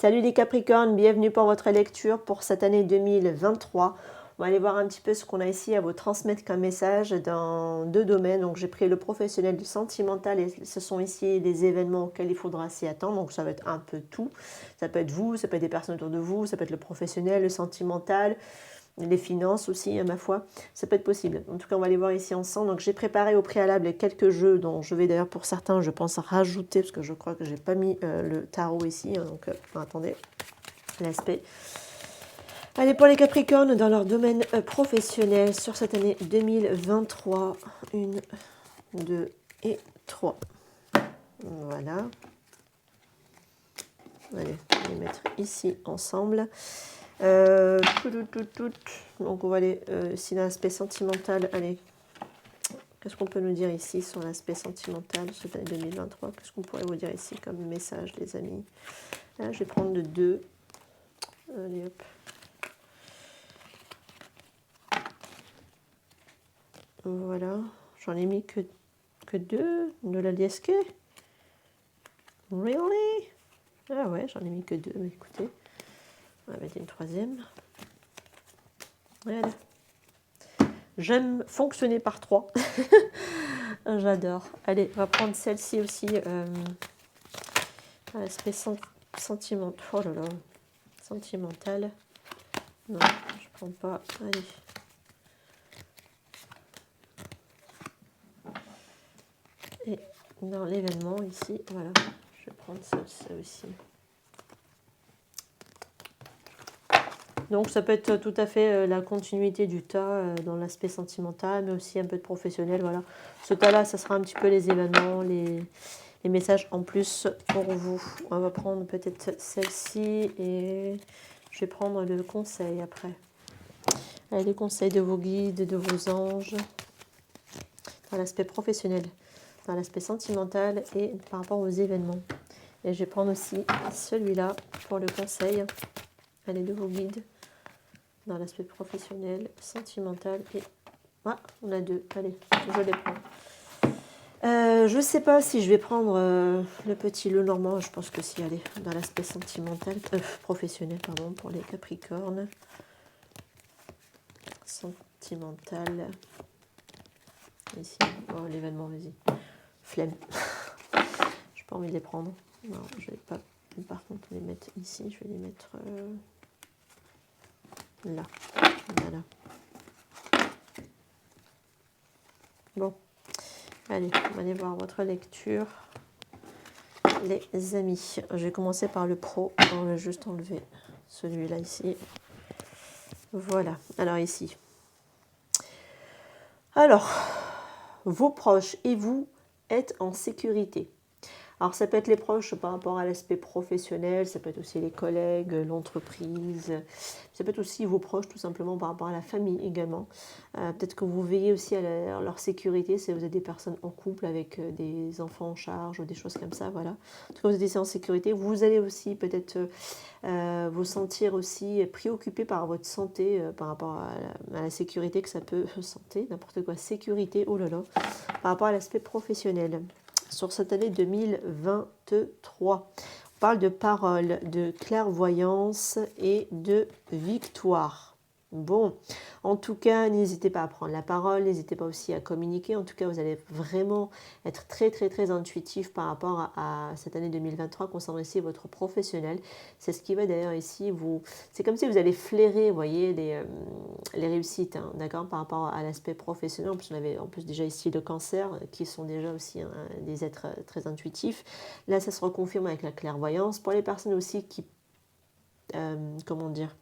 Salut les Capricornes, bienvenue pour votre lecture pour cette année 2023. On va aller voir un petit peu ce qu'on a ici à vous transmettre comme message dans deux domaines. Donc j'ai pris le professionnel du sentimental et ce sont ici les événements auxquels il faudra s'y attendre. Donc ça va être un peu tout. Ça peut être vous, ça peut être des personnes autour de vous, ça peut être le professionnel, le sentimental, les finances aussi, ma foi, ça peut être possible. En tout cas, on va aller voir ici ensemble. Donc, j'ai préparé au préalable quelques jeux dont je vais d'ailleurs pour certains, je pense, rajouter parce que je crois que j'ai pas mis le tarot ici. Donc, attendez, l'aspect. Allez, pour les Capricornes, dans leur domaine professionnel sur cette année 2023, 1, 2 et 3. Voilà. Allez, on va les mettre ici ensemble. Donc on va aller ici dans l'aspect sentimental. Allez, qu'est-ce qu'on peut nous dire ici sur l'aspect sentimental cette année 2023? Qu'est-ce qu'on pourrait vous dire ici comme message, les amis? Là, je vais prendre de 2. Allez, hop. Voilà, j'en ai mis que 2 de la liesque. Really? Ah ouais, j'en ai mis que 2, mais écoutez, on va mettre une troisième. Voilà. J'aime fonctionner par 3. J'adore. Allez, on va prendre celle-ci aussi. L'aspect sentimental. Oh là là. Sentimental. Non, je prends pas. Allez. Et dans l'événement ici, voilà. Je vais prendre ça aussi. Donc ça peut être tout à fait la continuité du tas dans l'aspect sentimental, mais aussi un peu de professionnel. Voilà. Ce tas-là, ça sera un petit peu les événements, les messages en plus pour vous. On va prendre peut-être celle-ci et je vais prendre le conseil après. Allez, les conseils de vos guides, de vos anges, dans l'aspect professionnel, dans l'aspect sentimental et par rapport aux événements. Et je vais prendre aussi celui-là pour le conseil. Allez, de vos guides. Dans l'aspect professionnel, sentimental et... Ah, on a 2. Allez, je les prends. Je ne sais pas si je vais prendre le petit le normand. Je pense que si, allez, dans l'aspect sentimental, professionnel, pardon, pour les Capricornes. Sentimental. Ici, oh, l'événement, vas-y. Flemme. Je n'ai pas envie de les prendre. Non, je vais pas. Par contre, les mettre ici. Je vais les mettre là. Voilà. Bon, allez, on va aller voir votre lecture, les amis. Je vais commencer par le pro. On va juste enlever celui-là ici. Voilà, alors ici. Alors, vos proches et vous êtes en sécurité. Alors, ça peut être les proches par rapport à l'aspect professionnel, ça peut être aussi les collègues, l'entreprise, ça peut être aussi vos proches tout simplement par rapport à la famille également. Peut-être que vous veillez aussi à leur sécurité si vous êtes des personnes en couple avec des enfants en charge ou des choses comme ça, voilà. En tout cas, vous êtes en sécurité. Vous allez aussi peut-être vous sentir aussi préoccupé par votre santé, par rapport à la sécurité que ça peut, santé, n'importe quoi, sécurité, oh là là, par rapport à l'aspect professionnel. Sur cette année 2023. On parle de parole, de clairvoyance et de victoire. Bon, en tout cas, n'hésitez pas à prendre la parole, n'hésitez pas aussi à communiquer. En tout cas, vous allez vraiment être très, très, très intuitif par rapport à cette année 2023 concernant ici votre professionnel. C'est ce qui va d'ailleurs ici vous... C'est comme si vous allez flairer, vous voyez, les réussites, hein, d'accord, par rapport à l'aspect professionnel. En plus, on avait en plus déjà ici le cancer, qui sont déjà aussi des êtres très intuitifs. Là, ça se reconfirme avec la clairvoyance. Pour les personnes aussi qui, comment dire,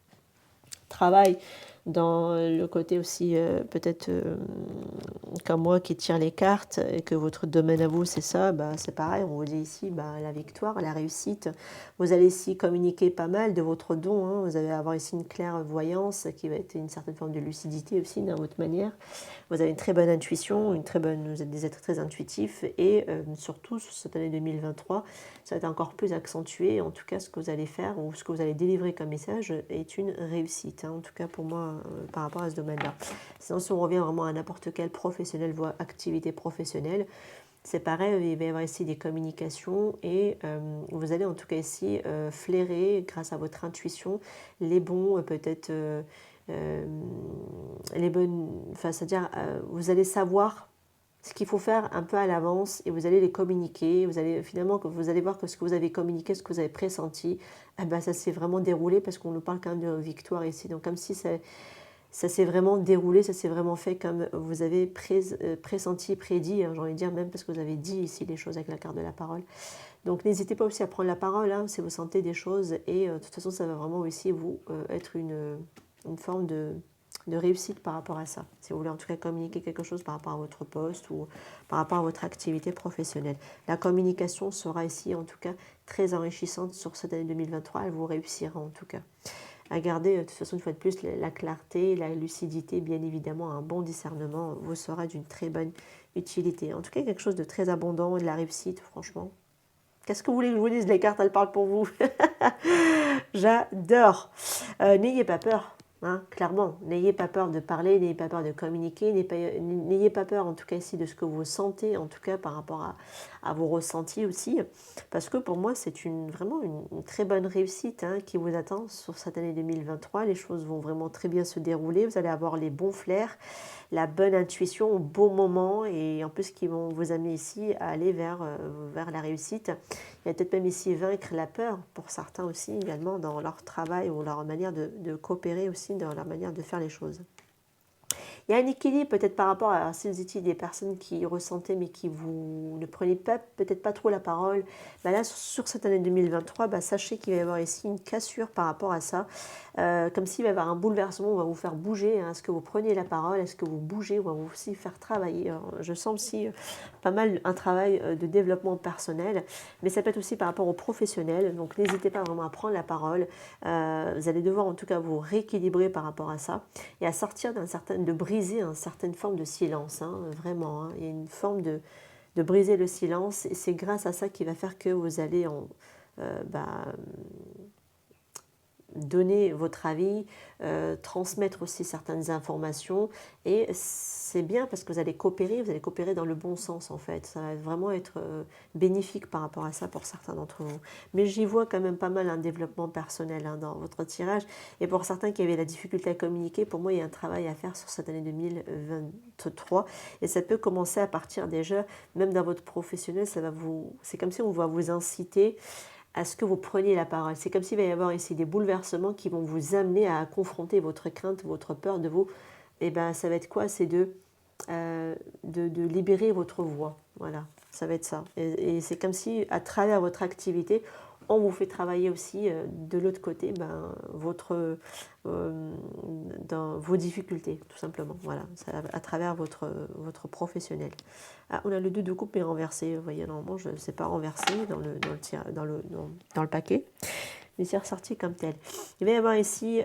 travail dans le côté aussi peut-être comme moi qui tire les cartes et que votre domaine à vous c'est ça, bah, c'est pareil, on vous dit ici bah, la victoire, la réussite. Vous allez ici communiquer pas mal de votre don, hein. Vous allez avoir ici une clairvoyance qui va être une certaine forme de lucidité aussi dans votre manière. Vous avez une très bonne intuition, vous êtes des êtres très intuitifs et surtout sur cette année 2023, ça va être encore plus accentué. En tout cas, ce que vous allez faire ou ce que vous allez délivrer comme message est une réussite, hein, en tout cas pour moi par rapport à ce domaine-là. Sinon, si on revient vraiment à n'importe quel professionnel, voire activité professionnelle, c'est pareil, il va y avoir ici des communications et vous allez en tout cas ici flairer grâce à votre intuition les bons, peut-être les bonnes, enfin c'est-à-dire vous allez savoir ce qu'il faut faire un peu à l'avance et vous allez les communiquer. Vous allez finalement, vous allez voir que ce que vous avez communiqué, ce que vous avez pressenti, eh ben, ça s'est vraiment déroulé parce qu'on nous parle quand même de victoire ici. Donc comme si ça s'est vraiment déroulé, ça s'est vraiment fait comme vous avez pressenti, prédit, hein, j'ai envie de dire même parce que vous avez dit ici les choses avec la carte de la parole. Donc n'hésitez pas aussi à prendre la parole hein, si vous sentez des choses et de toute façon ça va vraiment aussi vous être une forme de réussite par rapport à ça. Si vous voulez en tout cas communiquer quelque chose par rapport à votre poste ou par rapport à votre activité professionnelle. La communication sera ici en tout cas très enrichissante sur cette année 2023, elle vous réussira en tout cas. À garder de toute façon une fois de plus la clarté, la lucidité, bien évidemment un bon discernement vous sera d'une très bonne utilité. En tout cas quelque chose de très abondant et de la réussite franchement. Qu'est-ce que vous voulez que je vous dise? Les cartes, elles parlent pour vous. J'adore. N'ayez pas peur, hein, clairement. N'ayez pas peur de parler, n'ayez pas peur de communiquer, n'ayez pas peur en tout cas ici de ce que vous sentez, en tout cas par rapport à vos ressentis aussi. Parce que pour moi, c'est vraiment une très bonne réussite hein, qui vous attend sur cette année 2023. Les choses vont vraiment très bien se dérouler. Vous allez avoir les bons flairs, la bonne intuition au bon moment et en plus qui vont vous amener ici à aller vers la réussite. Il y a peut-être même ici vaincre la peur pour certains aussi également dans leur travail ou leur manière de coopérer aussi dans leur manière de faire les choses. Il y a un équilibre peut-être par rapport à si vous étiez des personnes qui ressentaient mais qui vous ne preniez peut-être pas trop la parole. Ben là, sur cette année 2023, ben sachez qu'il va y avoir ici une cassure par rapport à ça. Comme s'il va y avoir un bouleversement, on va vous faire bouger. Hein. Est-ce que vous preniez la parole? Est-ce que vous bougez? On va vous aussi faire travailler. Alors, je sens aussi pas mal un travail de développement personnel, mais ça peut être aussi par rapport aux professionnels. Donc n'hésitez pas vraiment à prendre la parole. Vous allez devoir en tout cas vous rééquilibrer par rapport à ça et à sortir de briser une certaine forme de silence, hein, vraiment. Hein. Il y a une forme de briser le silence et c'est grâce à ça qui va faire que vous allez donner votre avis, transmettre aussi certaines informations et c'est bien parce que vous allez coopérer dans le bon sens en fait, ça va vraiment être bénéfique par rapport à ça pour certains d'entre vous. Mais j'y vois quand même pas mal un développement personnel hein, dans votre tirage et pour certains qui avaient la difficulté à communiquer, pour moi il y a un travail à faire sur cette année 2023 et ça peut commencer à partir déjà, même dans votre professionnel, c'est comme si on va vous inciter à ce que vous preniez la parole. C'est comme s'il va y avoir ici des bouleversements qui vont vous amener à confronter votre crainte, votre peur de vous. Et bien, ça va être quoi? C'est de libérer votre voix. Voilà, ça va être ça. Et c'est comme si, à travers votre activité, on vous fait travailler aussi de l'autre côté dans vos difficultés, tout simplement. Voilà, à travers votre professionnel. Ah, on a le 2 de coupe mais renversé. Vous voyez, normalement, je ne sais pas renversé dans le paquet, mais c'est ressorti comme tel. Il va y avoir ici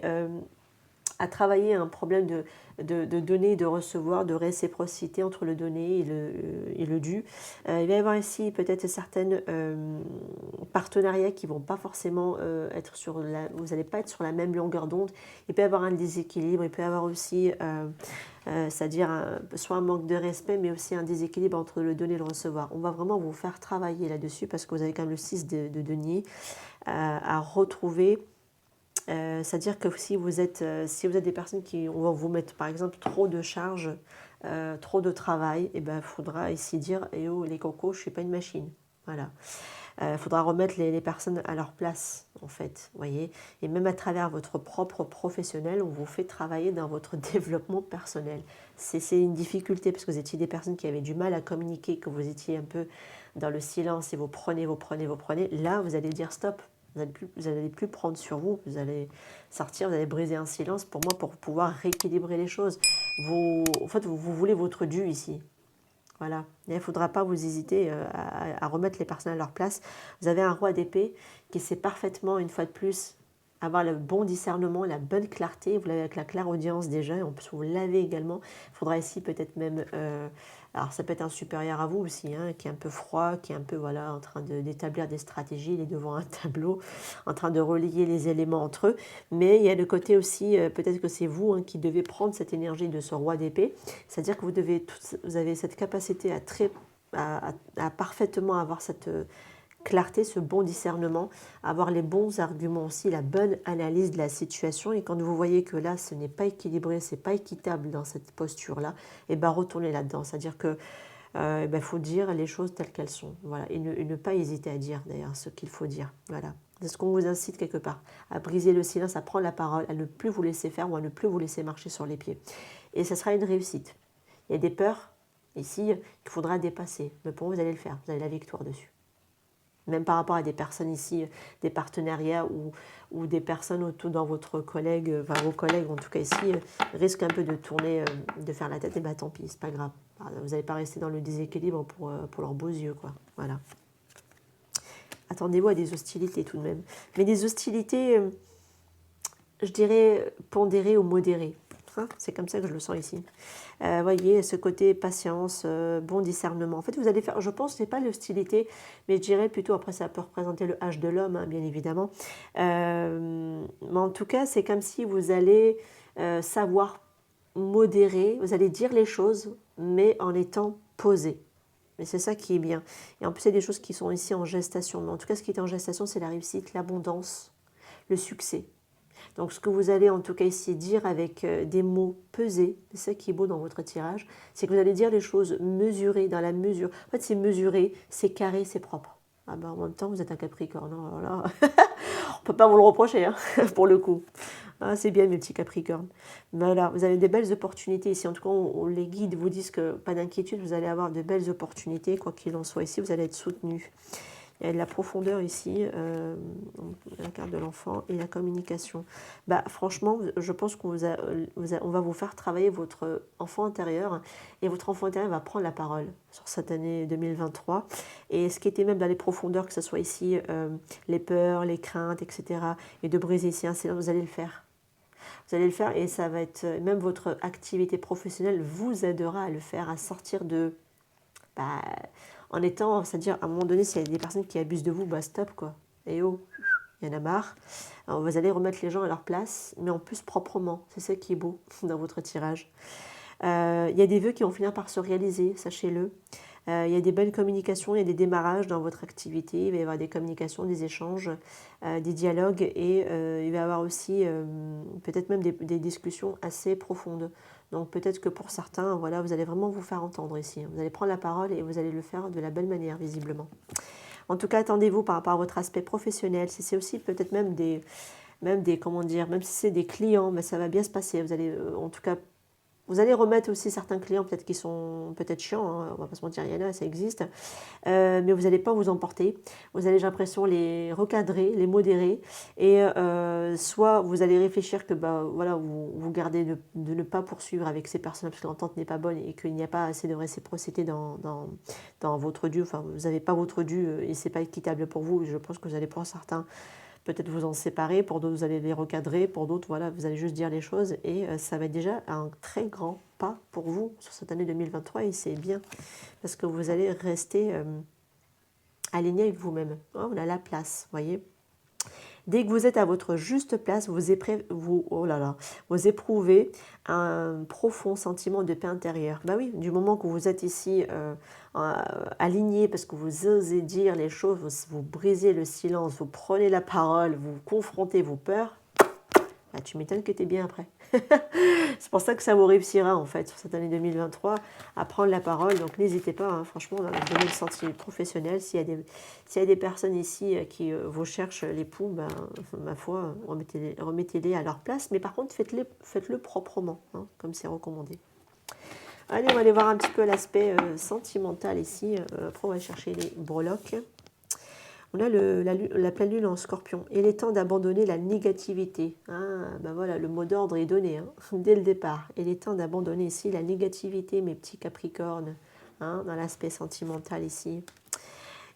à travailler un problème de donner et de recevoir, de réciprocité entre le donné et le dû. Il va y avoir ici peut-être certains partenariats qui ne vont pas forcément être vous n'allez pas être sur la même longueur d'onde. Il peut y avoir un déséquilibre, il peut y avoir aussi, c'est-à-dire soit un manque de respect, mais aussi un déséquilibre entre le donner et le recevoir. On va vraiment vous faire travailler là-dessus parce que vous avez quand même le 6 de denier à retrouver. C'est-à-dire que si vous êtes des personnes on va vous mettre par exemple trop de charges, trop de travail, et ben il faudra ici dire eh oh les cocos, je ne suis pas une machine. Voilà. Il faudra remettre les personnes à leur place, en fait, voyez. Et même à travers votre propre professionnel, on vous fait travailler dans votre développement personnel. C'est une difficulté parce que vous étiez des personnes qui avaient du mal à communiquer, que vous étiez un peu dans le silence et vous prenez. Là, vous allez dire stop. Vous n'allez plus prendre sur vous, vous allez sortir, vous allez briser un silence pour moi pour pouvoir rééquilibrer les choses. En fait, vous voulez votre dû ici. Voilà. Et il ne faudra pas vous hésiter à remettre les personnes à leur place. Vous avez un roi d'épée qui sait parfaitement, une fois de plus, avoir le bon discernement, la bonne clarté. Vous l'avez avec la clairaudience déjà, et en plus vous l'avez également. Il faudra ici peut-être même... alors ça peut être un supérieur à vous aussi, hein, qui est un peu froid, qui est un peu en train d'établir des stratégies, il est devant un tableau, en train de relier les éléments entre eux. Mais il y a le côté aussi, peut-être que c'est vous qui devez prendre cette énergie de ce roi d'épée. C'est-à-dire que vous avez cette capacité à très à parfaitement avoir cette clarté, ce bon discernement, avoir les bons arguments aussi, la bonne analyse de la situation. Et quand vous voyez que là, ce n'est pas équilibré, c'est pas équitable dans cette posture-là, et ben retournez là-dedans. C'est-à-dire que faut dire les choses telles qu'elles sont. Voilà. Et ne pas hésiter à dire d'ailleurs ce qu'il faut dire. Voilà. C'est ce qu'on vous incite quelque part, à briser le silence, à prendre la parole, à ne plus vous laisser faire ou à ne plus vous laisser marcher sur les pieds. Et ce sera une réussite. Il y a des peurs ici qu'il faudra dépasser. Mais pour vous, vous allez le faire. Vous avez la victoire dessus. Même par rapport à des personnes ici, des partenariats ou des personnes autour dans votre collègue, enfin vos collègues en tout cas ici, risquent un peu de tourner, de faire la tête, et tant pis, c'est pas grave. Vous n'allez pas rester dans le déséquilibre pour leurs beaux yeux, quoi. Voilà. Attendez-vous à des hostilités tout de même. Mais des hostilités, je dirais, pondérées ou modérées. Hein, c'est comme ça que je le sens ici. Voyez, ce côté patience, bon discernement. En fait, vous allez faire, je pense, ce n'est pas l'hostilité, mais je dirais plutôt, après ça peut représenter le H de l'homme, hein, bien évidemment. Mais en tout cas, c'est comme si vous allez savoir modérer, vous allez dire les choses, mais en étant posé. Mais c'est ça qui est bien. Et en plus, il y a des choses qui sont ici en gestation. Mais en tout cas, ce qui est en gestation, c'est la réussite, l'abondance, le succès. Donc ce que vous allez en tout cas ici dire avec des mots pesés, c'est ça qui est beau dans votre tirage, c'est que vous allez dire les choses mesurées, dans la mesure. En fait c'est mesuré, c'est carré, c'est propre. Ah ben, en même temps vous êtes un Capricorne, hein, alors là, on ne peut pas vous le reprocher hein, pour le coup. Ah, c'est bien mes petits Capricornes. Voilà, vous avez des belles opportunités ici. En tout cas, les guides vous disent que pas d'inquiétude, vous allez avoir de belles opportunités, quoi qu'il en soit ici, vous allez être soutenu. Il y a de la profondeur ici, la carte de l'enfant et la communication. Bah, franchement, je pense qu'on on va vous faire travailler votre enfant intérieur et votre enfant intérieur va prendre la parole sur cette année 2023. Et ce qui était même dans les profondeurs, que ce soit ici les peurs, les craintes, etc. et de briser ici un silence, vous allez le faire. Vous allez le faire et ça va être, même votre activité professionnelle vous aidera à le faire, à sortir de... Bah, en étant, c'est-à-dire à un moment donné, s'il y a des personnes qui abusent de vous, bah stop quoi. Et oh, il y en a marre. Alors, vous allez remettre les gens à leur place, mais en plus proprement. C'est ça qui est beau dans votre tirage. Il y a des vœux qui vont finir par se réaliser, sachez-le. Il y a des bonnes communications, il y a des démarrages dans votre activité, il va y avoir des communications, des échanges, des dialogues et il va y avoir aussi peut-être même des discussions assez profondes. Donc peut-être que pour certains, voilà, vous allez vraiment vous faire entendre ici. Vous allez prendre la parole et vous allez le faire de la belle manière, visiblement. En tout cas, attendez-vous par rapport à votre aspect professionnel. Si c'est aussi peut-être même comment dire, même si c'est des clients, mais ça va bien se passer. Vous allez, en tout cas, vous allez remettre aussi certains clients peut-être qui sont peut-être chiants, hein, on va pas se mentir, il y en a, ça existe, mais vous n'allez pas vous emporter. Vous allez, j'ai l'impression, les recadrer, les modérer, et soit vous allez réfléchir que voilà, vous gardez de ne pas poursuivre avec ces personnes parce que l'entente n'est pas bonne et qu'il n'y a pas assez de réciprocité dans votre dû. Enfin, vous n'avez pas votre dû et c'est pas équitable pour vous. Je pense que vous allez pour certains peut-être vous en séparer, pour d'autres vous allez les recadrer, pour d'autres voilà, vous allez juste dire les choses et ça va être déjà un très grand pas pour vous sur cette année 2023 et c'est bien parce que vous allez rester aligné avec vous-même. Oh, on a la place, voyez. Dès que vous êtes à votre juste place, vous éprouvez un profond sentiment de paix intérieure. Bah oui, du moment que vous êtes ici aligné, parce que vous osez dire les choses, vous brisez le silence, vous prenez la parole, vous confrontez vos peurs, bah, tu m'étonnes que tu es bien après. C'est pour ça que ça vous réussira en fait sur cette année 2023 à prendre la parole. Donc n'hésitez pas, hein, franchement, dans le domaine sentier professionnel, s'il y a des personnes ici qui vous cherchent l'époux, ben, ma foi, remettez-les à leur place. Mais par contre, faites-le proprement, hein, comme c'est recommandé. Allez, on va aller voir un petit peu l'aspect sentimental ici. Après, on va chercher les breloques. On a la pleine lune en scorpion. Il est temps d'abandonner la négativité. Ah, ben voilà, le mot d'ordre est donné hein, dès le départ. Il est temps d'abandonner ici la négativité, mes petits capricornes, hein, dans l'aspect sentimental ici.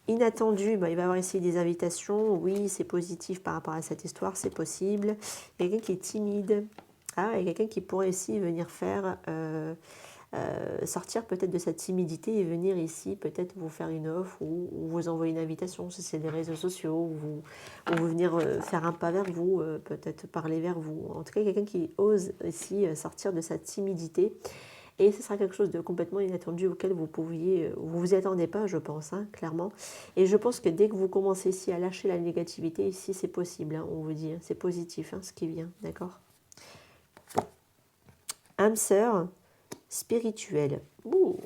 Inattendu, ben, il va y avoir ici des invitations. Oui, c'est positif par rapport à cette histoire, c'est possible. Il y a quelqu'un qui est timide. Ah, il y a quelqu'un qui pourrait ici venir faire... sortir peut-être de cette timidité et venir ici peut-être vous faire une offre ou vous envoyer une invitation si c'est des réseaux sociaux ou venir faire un pas vers vous, peut-être parler vers vous. En tout cas, quelqu'un qui ose ici sortir de sa timidité Et ce sera quelque chose de complètement inattendu auquel vous vous y attendez pas, je pense, hein, clairement. Et je pense que dès que vous commencez ici à lâcher la négativité, ici c'est possible, hein, on vous dit, hein, c'est positif ce qui vient, d'accord. Âme sœur spirituelle. Ouh.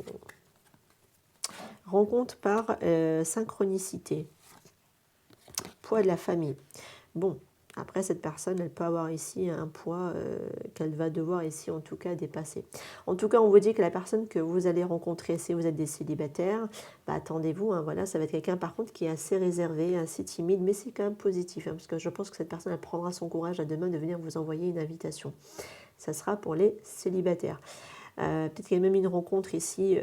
Rencontre par synchronicité. Poids de la famille. Bon, après cette personne, elle peut avoir ici un poids qu'elle va devoir ici en tout cas dépasser. En tout cas, on vous dit que la personne que vous allez rencontrer, si vous êtes des célibataires, bah, attendez-vous, hein, voilà, ça va être quelqu'un par contre qui est assez réservé, assez timide, mais c'est quand même positif, hein, parce que je pense que cette personne, elle prendra son courage à demain de venir vous envoyer une invitation. Ça sera pour les célibataires. Peut-être qu'il y a même une rencontre ici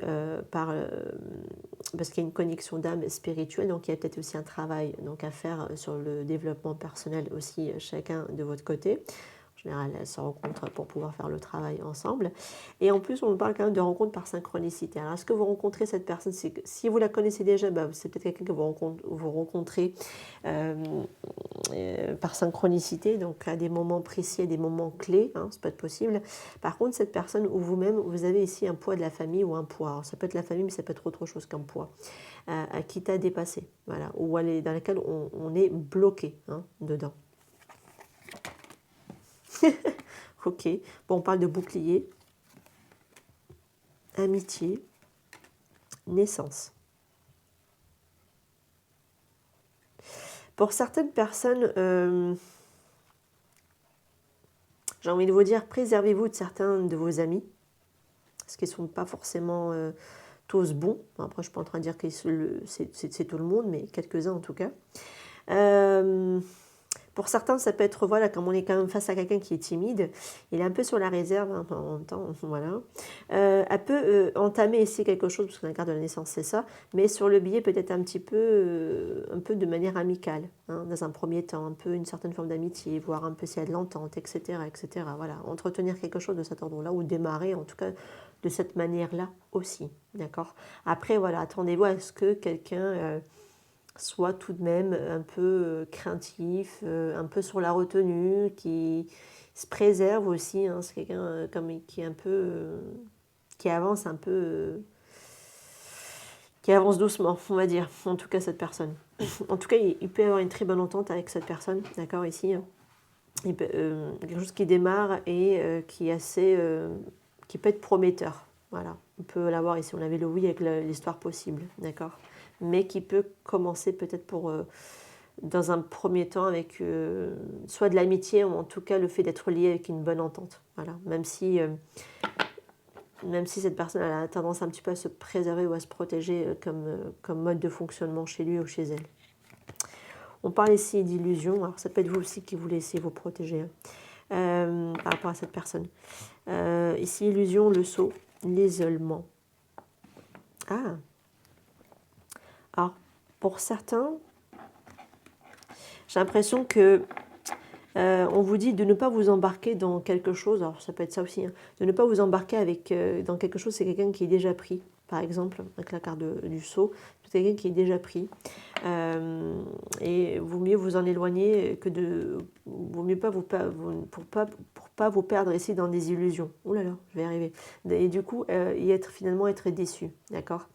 parce qu'il y a une connexion d'âme spirituelle, donc il y a peut-être aussi un travail donc, à faire sur le développement personnel aussi chacun de votre côté. En général, elles se rencontrent pour pouvoir faire le travail ensemble. Et en plus, on parle quand même de rencontre par synchronicité. Alors, est-ce que vous rencontrez cette personne? Si vous la connaissez déjà, bah, c'est peut-être quelqu'un que vous rencontrez par synchronicité, donc à des moments précis, à des moments clés, hein, ça peut être possible. Par contre, cette personne ou vous-même, vous avez ici un poids de la famille ou un poids. Alors, ça peut être la famille, mais ça peut être autre chose qu'un poids, qui t'a dépassé, voilà, ou dans laquelle on est bloqué dedans. Ok, bon, on parle de bouclier, amitié, naissance. Pour certaines personnes, j'ai envie de vous dire, préservez-vous de certains de vos amis, parce qu'ils ne sont pas forcément tous bons. Après, je ne suis pas en train de dire que c'est tout le monde, mais quelques-uns en tout cas. Pour certains, ça peut être, voilà, comme on est quand même face à quelqu'un qui est timide, il est un peu sur la réserve, hein, en même temps, voilà. Elle peut entamer ici quelque chose, parce que la carte de la naissance, c'est ça, mais sur le biais peut-être un peu de manière amicale, hein, dans un premier temps, un peu une certaine forme d'amitié, voir un peu s'il y a de l'entente, etc., etc. Voilà, entretenir quelque chose de cet ordre-là, ou démarrer, en tout cas, de cette manière-là aussi, d'accord. Après, voilà, attendez-vous à ce que quelqu'un soit tout de même un peu craintif, un peu sur la retenue, qui se préserve aussi. Hein, c'est quelqu'un qui est un peu, qui avance un peu, qui avance doucement, on va dire. En tout cas, cette personne. En tout cas, il peut y avoir une très bonne entente avec cette personne, d'accord, ici. Quelque chose qui démarre et qui est assez, qui peut être prometteur. Voilà, on peut l'avoir ici. On avait le oui avec l'histoire possible, d'accord, mais qui peut commencer peut-être dans un premier temps avec soit de l'amitié ou en tout cas le fait d'être lié avec une bonne entente. Voilà, même si cette personne a tendance un petit peu à se préserver ou à se protéger comme mode de fonctionnement chez lui ou chez elle. On parle ici d'illusion, alors ça peut être vous aussi qui vous laissez vous protéger par rapport à cette personne. Ici, illusion, le saut, l'isolement. Ah. Alors, pour certains, j'ai l'impression que on vous dit de ne pas vous embarquer dans quelque chose, alors ça peut être ça aussi, hein, de ne pas vous embarquer dans quelque chose, c'est quelqu'un qui est déjà pris, par exemple, avec la carte du saut, c'est quelqu'un qui est déjà pris. Et vaut mieux vous en éloigner vaut mieux pas pour pas vous perdre ici dans des illusions. Oh là là, je vais y arriver. Et du coup, finalement être déçu, d'accord.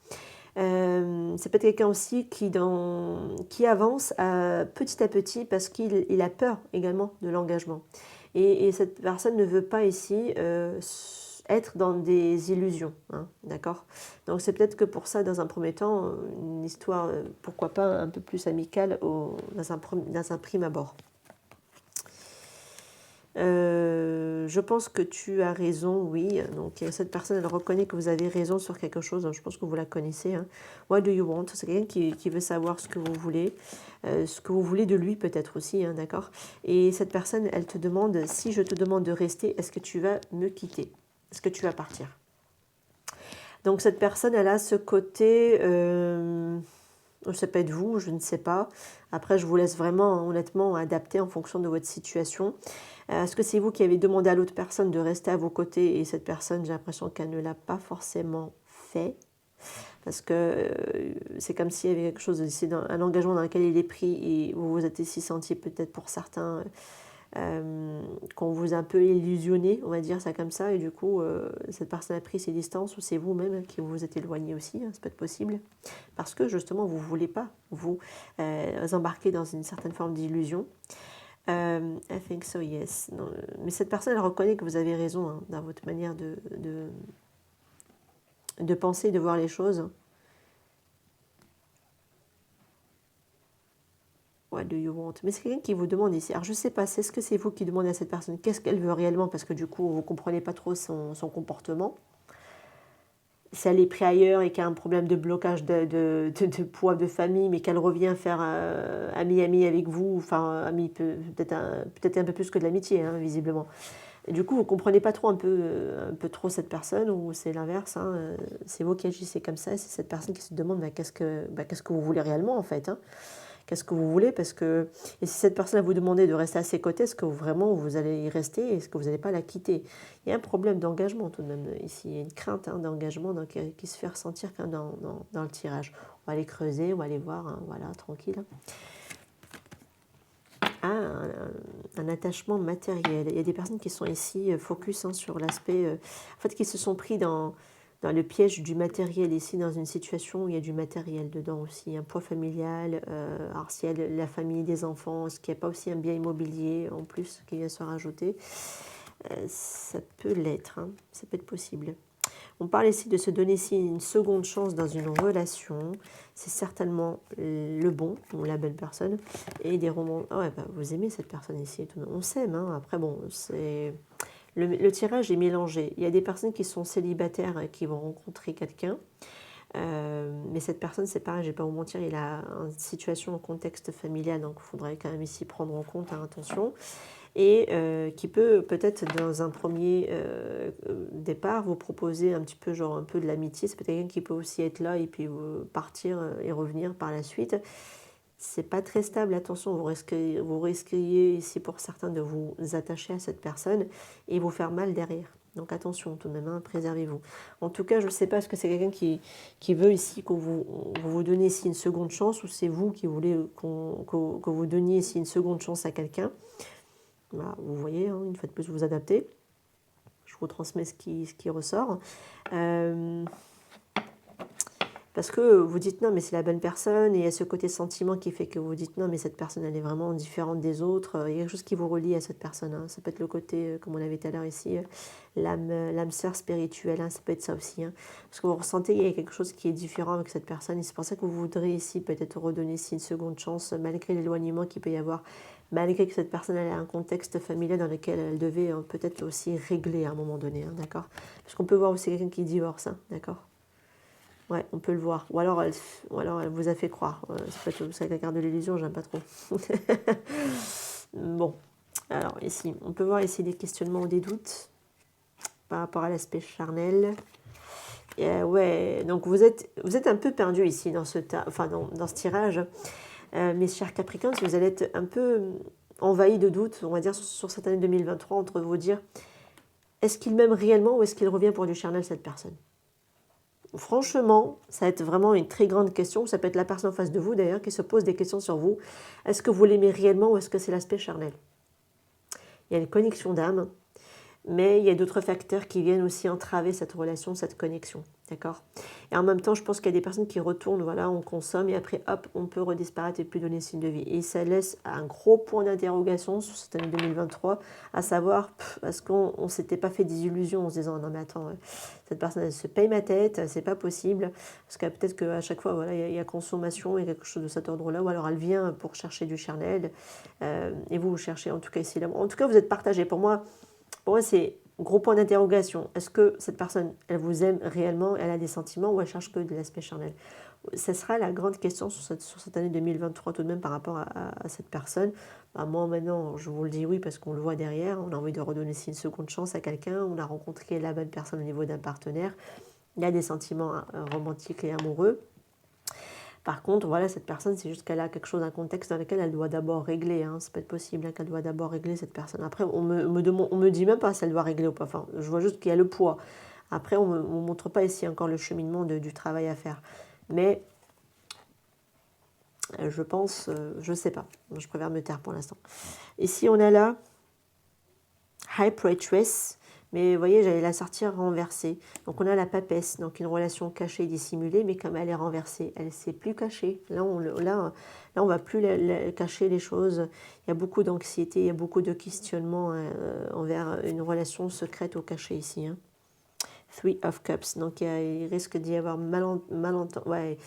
C'est peut-être quelqu'un aussi qui avance petit à petit parce qu'il a peur également de l'engagement. Et cette personne ne veut pas ici être dans des illusions, hein, d'accord. Donc c'est peut-être que pour ça, dans un premier temps, une histoire, pourquoi pas un peu plus amicale dans un prime abord. Je pense que tu as raison, oui. Donc cette personne, elle reconnaît que vous avez raison sur quelque chose. Je pense que vous la connaissez. Hein. What do you want? C'est quelqu'un qui veut savoir ce que vous voulez, ce que vous voulez de lui peut-être aussi, hein, d'accord. Et cette personne, elle te demande, si je te demande de rester, est-ce que tu vas me quitter? Est-ce que tu vas partir? Donc cette personne, elle a ce côté, ça peut être vous, je ne sais pas. Après, je vous laisse vraiment, honnêtement, adapter en fonction de votre situation. Est-ce que c'est vous qui avez demandé à l'autre personne de rester à vos côtés et cette personne, j'ai l'impression qu'elle ne l'a pas forcément fait? Parce que c'est comme s'il y avait quelque chose, c'est un engagement dans lequel il est pris et vous vous êtes ici senti peut-être pour certains qu'on vous a un peu illusionné, on va dire ça comme ça, et du coup, cette personne a pris ses distances, ou c'est vous-même qui vous êtes éloigné aussi, hein, ça peut être possible, parce que justement, vous ne voulez pas vous embarquer dans une certaine forme d'illusion. I think so, yes. Non, mais cette personne, elle reconnaît que vous avez raison hein, dans votre manière de penser, de voir les choses. What do you want? Mais c'est quelqu'un qui vous demande ici. Alors je sais pas, est-ce que c'est vous qui demandez à cette personne qu'est-ce qu'elle veut réellement, parce que du coup vous ne comprenez pas trop son comportement. Si elle est prise ailleurs et qu'il y a un problème de blocage de poids de famille, mais qu'elle revient faire ami-ami avec vous, enfin ami peut-être un peu plus que de l'amitié, hein, visiblement. Et du coup, vous ne comprenez pas trop un peu trop cette personne, ou c'est l'inverse, hein, c'est vous qui agissez comme ça, et c'est cette personne qui se demande qu'est-ce que vous voulez réellement en fait, hein. Qu'est-ce que vous voulez, parce que et si cette personne vous demandait de rester à ses côtés, est-ce que vraiment vous allez y rester, est-ce que vous n'allez pas la quitter? Il y a un problème d'engagement tout de même ici, il y a une crainte hein, d'engagement qui se fait ressentir quand même dans le tirage. On va aller creuser, on va aller voir, hein, voilà, tranquille. Ah, un attachement matériel. Il y a des personnes qui sont ici focus hein, sur l'aspect, en fait, qui se sont pris dans le piège du matériel ici, dans une situation où il y a du matériel dedans aussi, un poids familial, alors s'il y a la famille, des enfants, est-ce qu'il n'y a pas aussi un bien immobilier en plus qui vient se rajouter, ça peut l'être, hein, ça peut être possible. On parle ici de se donner ici une seconde chance dans une relation. C'est certainement le bon ou la belle personne. Et des romans. Ah ouais, bah, vous aimez cette personne ici. On s'aime. Hein. Après, bon, c'est. Le tirage est mélangé. Il y a des personnes qui sont célibataires et qui vont rencontrer quelqu'un. Mais cette personne, c'est pareil, je ne vais pas vous mentir, il a une situation, un contexte familial, donc il faudrait quand même ici prendre en compte, hein, attention. Et qui peut peut-être dans un premier départ vous proposer un petit peu genre un peu de l'amitié. C'est peut-être quelqu'un qui peut aussi être là et puis partir et revenir par la suite. C'est pas très stable, attention, vous risqueriez ici pour certains de vous attacher à cette personne et vous faire mal derrière. Donc attention tout de même, hein, préservez-vous. En tout cas, je ne sais pas, est-ce que c'est quelqu'un qui veut ici que vous donniez ici une seconde chance, ou c'est vous qui voulez que vous donniez ici une seconde chance à quelqu'un. Voilà, vous voyez, hein, une fois de plus, vous adaptez. Je vous transmets ce qui ressort. Parce que vous dites non, mais c'est la bonne personne, et il y a ce côté sentiment qui fait que vous dites non, mais cette personne, elle est vraiment différente des autres. Il y a quelque chose qui vous relie à cette personne. Hein. Ça peut être le côté, comme on l'avait tout à l'heure ici, l'âme sœur spirituelle. Hein. Ça peut être ça aussi. Hein. Parce que vous ressentez qu'il y a quelque chose qui est différent avec cette personne. Et c'est pour ça que vous voudrez ici peut-être redonner ici une seconde chance, malgré l'éloignement qu'il peut y avoir, malgré que cette personne elle a un contexte familial dans lequel elle devait peut-être aussi régler à un moment donné. Hein, d'accord. Parce qu'on peut voir aussi quelqu'un qui divorce. Hein, d'accord. Ouais, on peut le voir. Ou alors elle vous a fait croire. C'est avec la carte de l'illusion, j'aime pas trop. Bon, alors ici, on peut voir ici des questionnements ou des doutes par rapport à l'aspect charnel. Et, ouais, donc vous êtes un peu perdu ici dans ce tirage. Mes chers Capricornes, vous allez être un peu envahi de doutes, on va dire, sur cette année 2023, entre vous dire, est-ce qu'il m'aime réellement ou est-ce qu'il revient pour du charnel, cette personne? Franchement, ça va être vraiment une très grande question. Ça peut être la personne en face de vous, d'ailleurs, qui se pose des questions sur vous. Est-ce que vous l'aimez réellement ou est-ce que c'est l'aspect charnel? Il y a une connexion d'âme, mais il y a d'autres facteurs qui viennent aussi entraver cette relation, cette connexion. D'accord? Et en même temps, je pense qu'il y a des personnes qui retournent, voilà, on consomme et après, hop, on peut redisparaître et plus donner signe de vie. Et ça laisse un gros point d'interrogation sur cette année 2023, à savoir, est-ce qu'on ne s'était pas fait des illusions en se disant, non mais attends, cette personne, elle se paye ma tête, c'est pas possible, parce que peut-être qu'à chaque fois, voilà, il y a consommation, il y a quelque chose de cet ordre-là, ou alors elle vient pour chercher du charnel, et vous cherchez, en tout cas ici, là. En tout cas, vous êtes partagés. Pour moi, c'est gros point d'interrogation. Est-ce que cette personne, elle vous aime réellement, elle a des sentiments, ou elle cherche que de l'aspect charnel? Ce sera la grande question sur cette année 2023 tout de même par rapport à cette personne. Bah, moi maintenant, je vous le dis oui parce qu'on le voit derrière. On a envie de redonner une seconde chance à quelqu'un. On a rencontré la bonne personne au niveau d'un partenaire. Il y a des sentiments romantiques et amoureux. Par contre, voilà, cette personne, c'est juste qu'elle a quelque chose, un contexte dans lequel elle doit d'abord régler. Hein. C'est pas possible hein, qu'elle doit d'abord régler cette personne. Après, on me dit même pas si elle doit régler ou pas. Enfin, je vois juste qu'il y a le poids. Après, on ne me montre pas ici encore le cheminement du travail à faire. Mais je pense, je ne sais pas. Je préfère me taire pour l'instant. Ici, on a là Hyperatress. Mais vous voyez, j'allais la sortir renversée. Donc on a la papesse, donc une relation cachée, dissimulée, mais comme elle est renversée, elle ne s'est plus cachée. Là, on ne va plus cacher les choses. Il y a beaucoup d'anxiété, il y a beaucoup de questionnements envers une relation secrète ou cachée ici. Hein. Three of Cups, donc il risque d'y avoir malentendu. Ouais.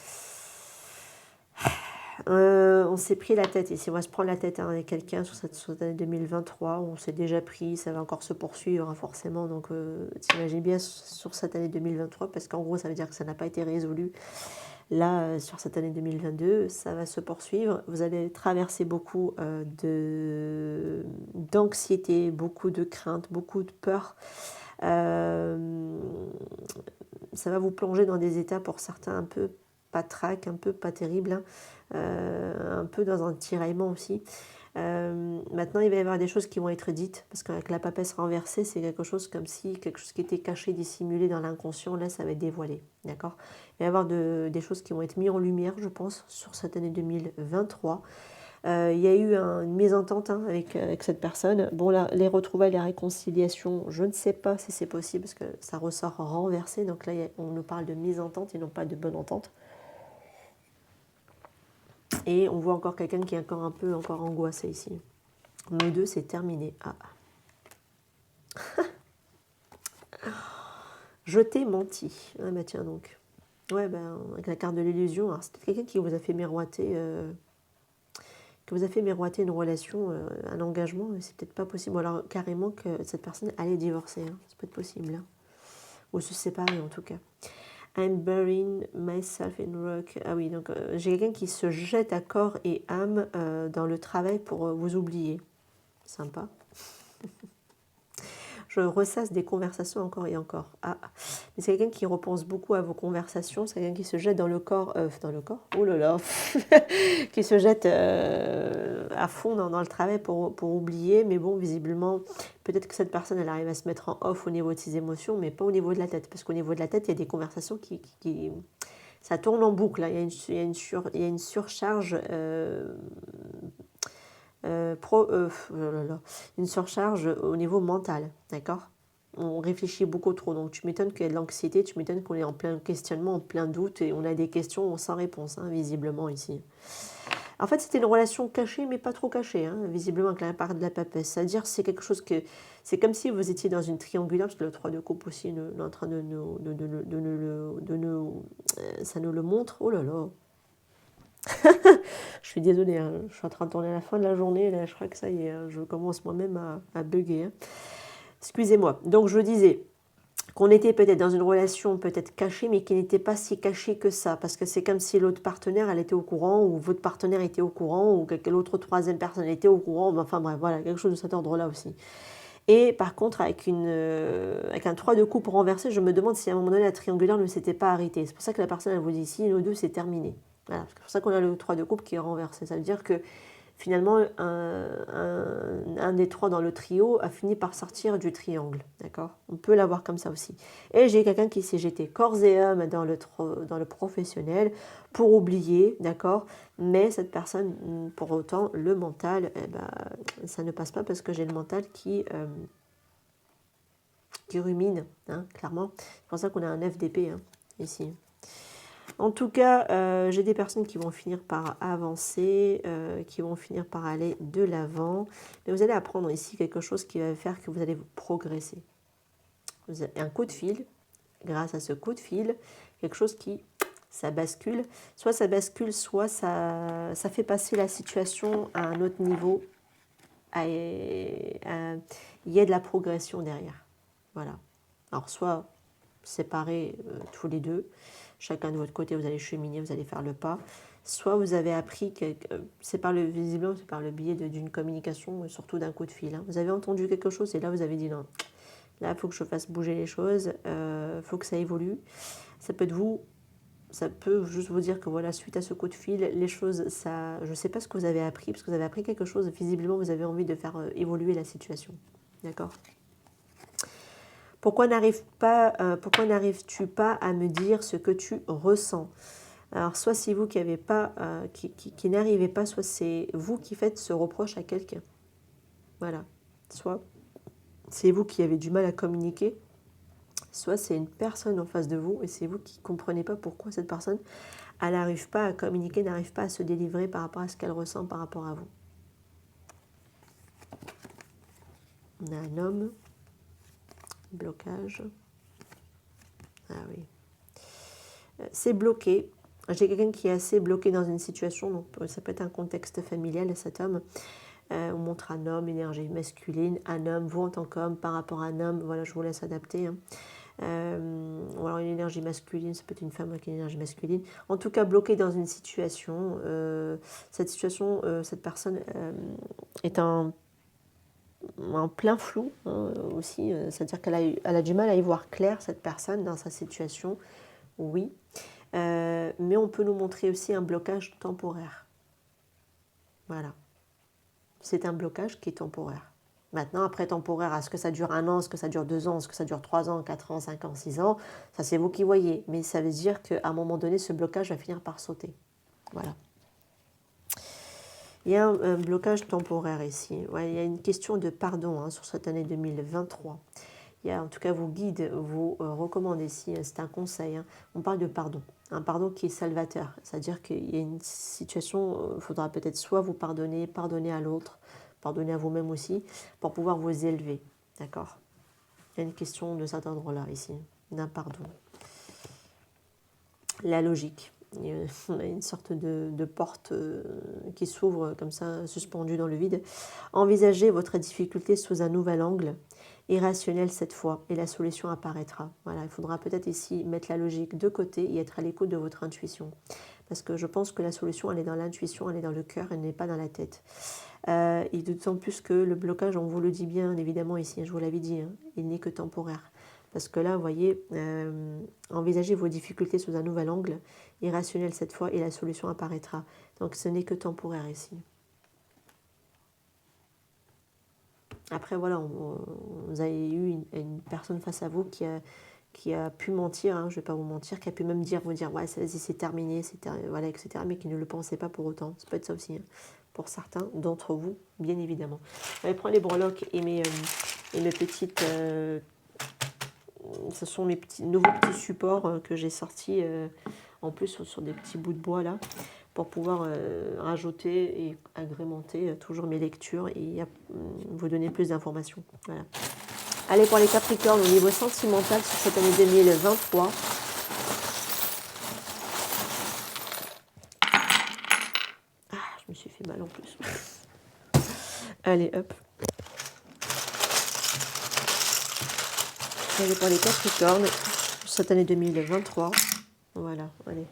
On s'est pris la tête ici, on va se prendre la tête avec quelqu'un sur cette année 2023, on s'est déjà pris, ça va encore se poursuivre hein, forcément, donc t'imagines bien sur cette année 2023, parce qu'en gros ça veut dire que ça n'a pas été résolu. Là, sur cette année 2022, ça va se poursuivre, vous allez traverser beaucoup d'anxiété, beaucoup de crainte, beaucoup de peur. Ça va vous plonger dans des états pour certains un peu patraque, un peu pas terrible, hein, un peu dans un tiraillement aussi. Maintenant, il va y avoir des choses qui vont être dites, parce qu'avec la papesse renversée, c'est quelque chose comme si quelque chose qui était caché, dissimulé dans l'inconscient, là, ça va être dévoilé, d'accord? Il va y avoir des choses qui vont être mises en lumière, je pense, sur cette année 2023. Il y a eu une mésentente hein, avec cette personne. Bon, là, les retrouvailles, les réconciliations, je ne sais pas si c'est possible, parce que ça ressort renversé, donc là, on nous parle de mésentente et non pas de bonne entente. Et on voit encore quelqu'un qui est encore angoissé ici. Nous deux, c'est terminé. Ah. Je t'ai menti. Ah bah tiens donc. Ouais, ben, avec la carte de l'illusion, c'est peut-être quelqu'un qui vous a fait miroiter, une relation, un engagement, mais c'est peut-être pas possible. Ou alors carrément que cette personne allait divorcer. Hein. Ça peut être possible. Hein. Ou se séparer en tout cas. I'm burying myself in rock. Ah oui, donc j'ai quelqu'un qui se jette à corps et âme dans le travail pour vous oublier. Sympa. Je ressasse des conversations encore et encore. Ah, mais c'est quelqu'un qui repense beaucoup à vos conversations. C'est quelqu'un qui se jette dans le corps. Oh là là. Qui se jette à fond dans le travail pour oublier. Mais bon, visiblement, peut-être que cette personne, elle arrive à se mettre en off au niveau de ses émotions, mais pas au niveau de la tête. Parce qu'au niveau de la tête, il y a des conversations qui ça tourne en boucle. Là. Il y a une surcharge. Une surcharge au niveau mental, d'accord? On réfléchit beaucoup trop, donc tu m'étonnes qu'il y a de l'anxiété, tu m'étonnes qu'on est en plein questionnement, en plein doute, et on a des questions sans réponse, hein, visiblement ici. En fait, c'était une relation cachée, mais pas trop cachée, hein, visiblement avec la part de la papesse. C'est-à-dire, c'est quelque chose que... C'est comme si vous étiez dans une triangulaire, parce que le 3 de coupe aussi est en train de nous... Ça nous le montre. Oh là là. Je suis désolée, hein, je suis en train de tourner à la fin de la journée, là, je crois que ça y est, hein, je commence moi-même à bugger. Hein. Excusez-moi. Donc je disais qu'on était peut-être dans une relation peut-être cachée, mais qui n'était pas si cachée que ça, parce que c'est comme si l'autre partenaire, elle était au courant, ou votre partenaire était au courant, ou l'autre troisième personne était au courant, enfin bref, voilà, quelque chose de cet ordre-là aussi. Et par contre, avec un 3 de coupe renversé, je me demande si à un moment donné, la triangulaire ne s'était pas arrêtée. C'est pour ça que la personne, elle vous dit ici, nos deux, c'est terminé. Voilà, c'est pour ça qu'on a le 3 de coupe qui est renversé. Ça veut dire que finalement, un des trois dans le trio a fini par sortir du triangle. D'accord? On peut l'avoir comme ça aussi. Et j'ai quelqu'un qui s'est jeté corps et âme dans le professionnel pour oublier, d'accord? Mais cette personne, pour autant, le mental, eh ben, ça ne passe pas parce que j'ai le mental qui rumine, hein, clairement. C'est pour ça qu'on a un FDP hein, ici. En tout cas, j'ai des personnes qui vont finir par avancer, qui vont finir par aller de l'avant. Mais vous allez apprendre ici quelque chose qui va faire que vous allez vous progresser. Vous avez un coup de fil. Grâce à ce coup de fil, quelque chose qui, ça bascule. Soit ça bascule, soit ça fait passer la situation à un autre niveau. Il y a de la progression derrière. Voilà. Alors, soit séparés tous les deux, chacun de votre côté, vous allez cheminer, vous allez faire le pas. Soit vous avez appris, visiblement, c'est par le biais d'une communication, surtout d'un coup de fil. Hein. Vous avez entendu quelque chose et là, vous avez dit non. Là, il faut que je fasse bouger les choses, il faut que ça évolue. Ça peut être vous, ça peut juste vous dire que voilà, suite à ce coup de fil, les choses, ça, je ne sais pas ce que vous avez appris, parce que vous avez appris quelque chose, visiblement, vous avez envie de faire évoluer la situation. D'accord ? Pourquoi n'arrives-tu pas à me dire ce que tu ressens? Alors, soit c'est vous qui n'arrivez pas, soit c'est vous qui faites ce reproche à quelqu'un. Voilà. Soit c'est vous qui avez du mal à communiquer, soit c'est une personne en face de vous et c'est vous qui ne comprenez pas pourquoi cette personne, elle n'arrive pas à communiquer, n'arrive pas à se délivrer par rapport à ce qu'elle ressent par rapport à vous. On a un homme, blocage. Ah oui. C'est bloqué. J'ai quelqu'un qui est assez bloqué dans une situation, donc ça peut être un contexte familial, cet homme. On montre un homme, énergie masculine, un homme, vous en tant qu'homme, par rapport à un homme, voilà, je vous laisse adapter. Hein. Ou alors une énergie masculine, ça peut être une femme avec une énergie masculine. En tout cas, bloqué dans une situation. Cette situation, cette personne est en plein flou hein, aussi. C'est-à-dire qu'elle a du mal à y voir clair, cette personne, dans sa situation. Oui. Mais on peut nous montrer aussi un blocage temporaire. Voilà. C'est un blocage qui est temporaire. Maintenant, après temporaire, est-ce que ça dure 1 an, est-ce que ça dure 2 ans, est-ce que ça dure 3 ans, 4 ans, 5 ans, 6 ans? Ça, c'est vous qui voyez. Mais ça veut dire qu'à un moment donné, ce blocage va finir par sauter. Voilà. Il y a un blocage temporaire ici. Ouais, il y a une question de pardon hein, sur cette année 2023. Il y a en tout cas vos guides vous recommandent ici, c'est un conseil, hein, on parle de pardon. Un pardon qui est salvateur. C'est-à-dire qu'il y a une situation, il faudra peut-être soit vous pardonner, pardonner à l'autre, pardonner à vous-même aussi, pour pouvoir vous élever. D'accord? Il y a une question de cet ordre-là ici, d'un pardon. La logique. On a une sorte de porte qui s'ouvre comme ça, suspendue dans le vide. Envisagez votre difficulté sous un nouvel angle, irrationnel cette fois, et la solution apparaîtra. Voilà, il faudra peut-être ici mettre la logique de côté et être à l'écoute de votre intuition. Parce que je pense que la solution, elle est dans l'intuition, elle est dans le cœur, elle n'est pas dans la tête. Et d'autant plus que le blocage, on vous le dit bien évidemment ici, je vous l'avais dit, hein, il n'est que temporaire. Parce que là, vous voyez, envisagez vos difficultés sous un nouvel angle, irrationnel cette fois, et la solution apparaîtra. Donc ce n'est que temporaire ici. Après, voilà, vous avez eu une personne face à vous qui a pu mentir, hein, je ne vais pas vous mentir, qui a pu même vous dire, ouais, c'est terminé, voilà, etc., mais qui ne le pensait pas pour autant. Ça peut être ça aussi, hein, pour certains d'entre vous, bien évidemment. Je vais prendre les breloques et mes petites... ce sont mes nouveaux petits supports que j'ai sortis en plus sur des petits bouts de bois là pour pouvoir rajouter et agrémenter toujours mes lectures et vous donner plus d'informations. Voilà. Allez, pour les Capricornes, au niveau sentimental sur cette année 2023. Ah, je me suis fait mal en plus. Allez, hop. Allez, pour les Capricornes, cette année 2023. Voilà, allez.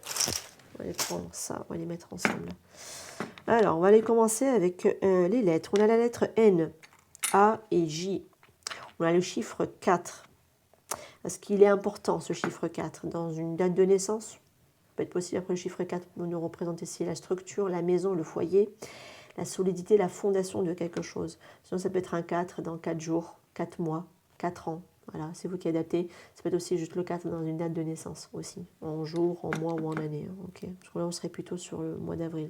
On va les prendre ça, on va les mettre ensemble. Alors, on va aller commencer avec les lettres. On a la lettre N, A et J. On a le chiffre 4. Parce qu'il est important, ce chiffre 4. Dans une date de naissance, ça peut être possible après le chiffre 4, pour nous représenter ici la structure, la maison, le foyer, la solidité, la fondation de quelque chose. Sinon, ça peut être un 4 dans 4 jours, 4 mois, 4 ans. Voilà, c'est vous qui adaptez. Ça peut être aussi juste le 4 dans une date de naissance aussi, en jour, en mois ou en année. Okay. Parce que là, on serait plutôt sur le mois d'avril.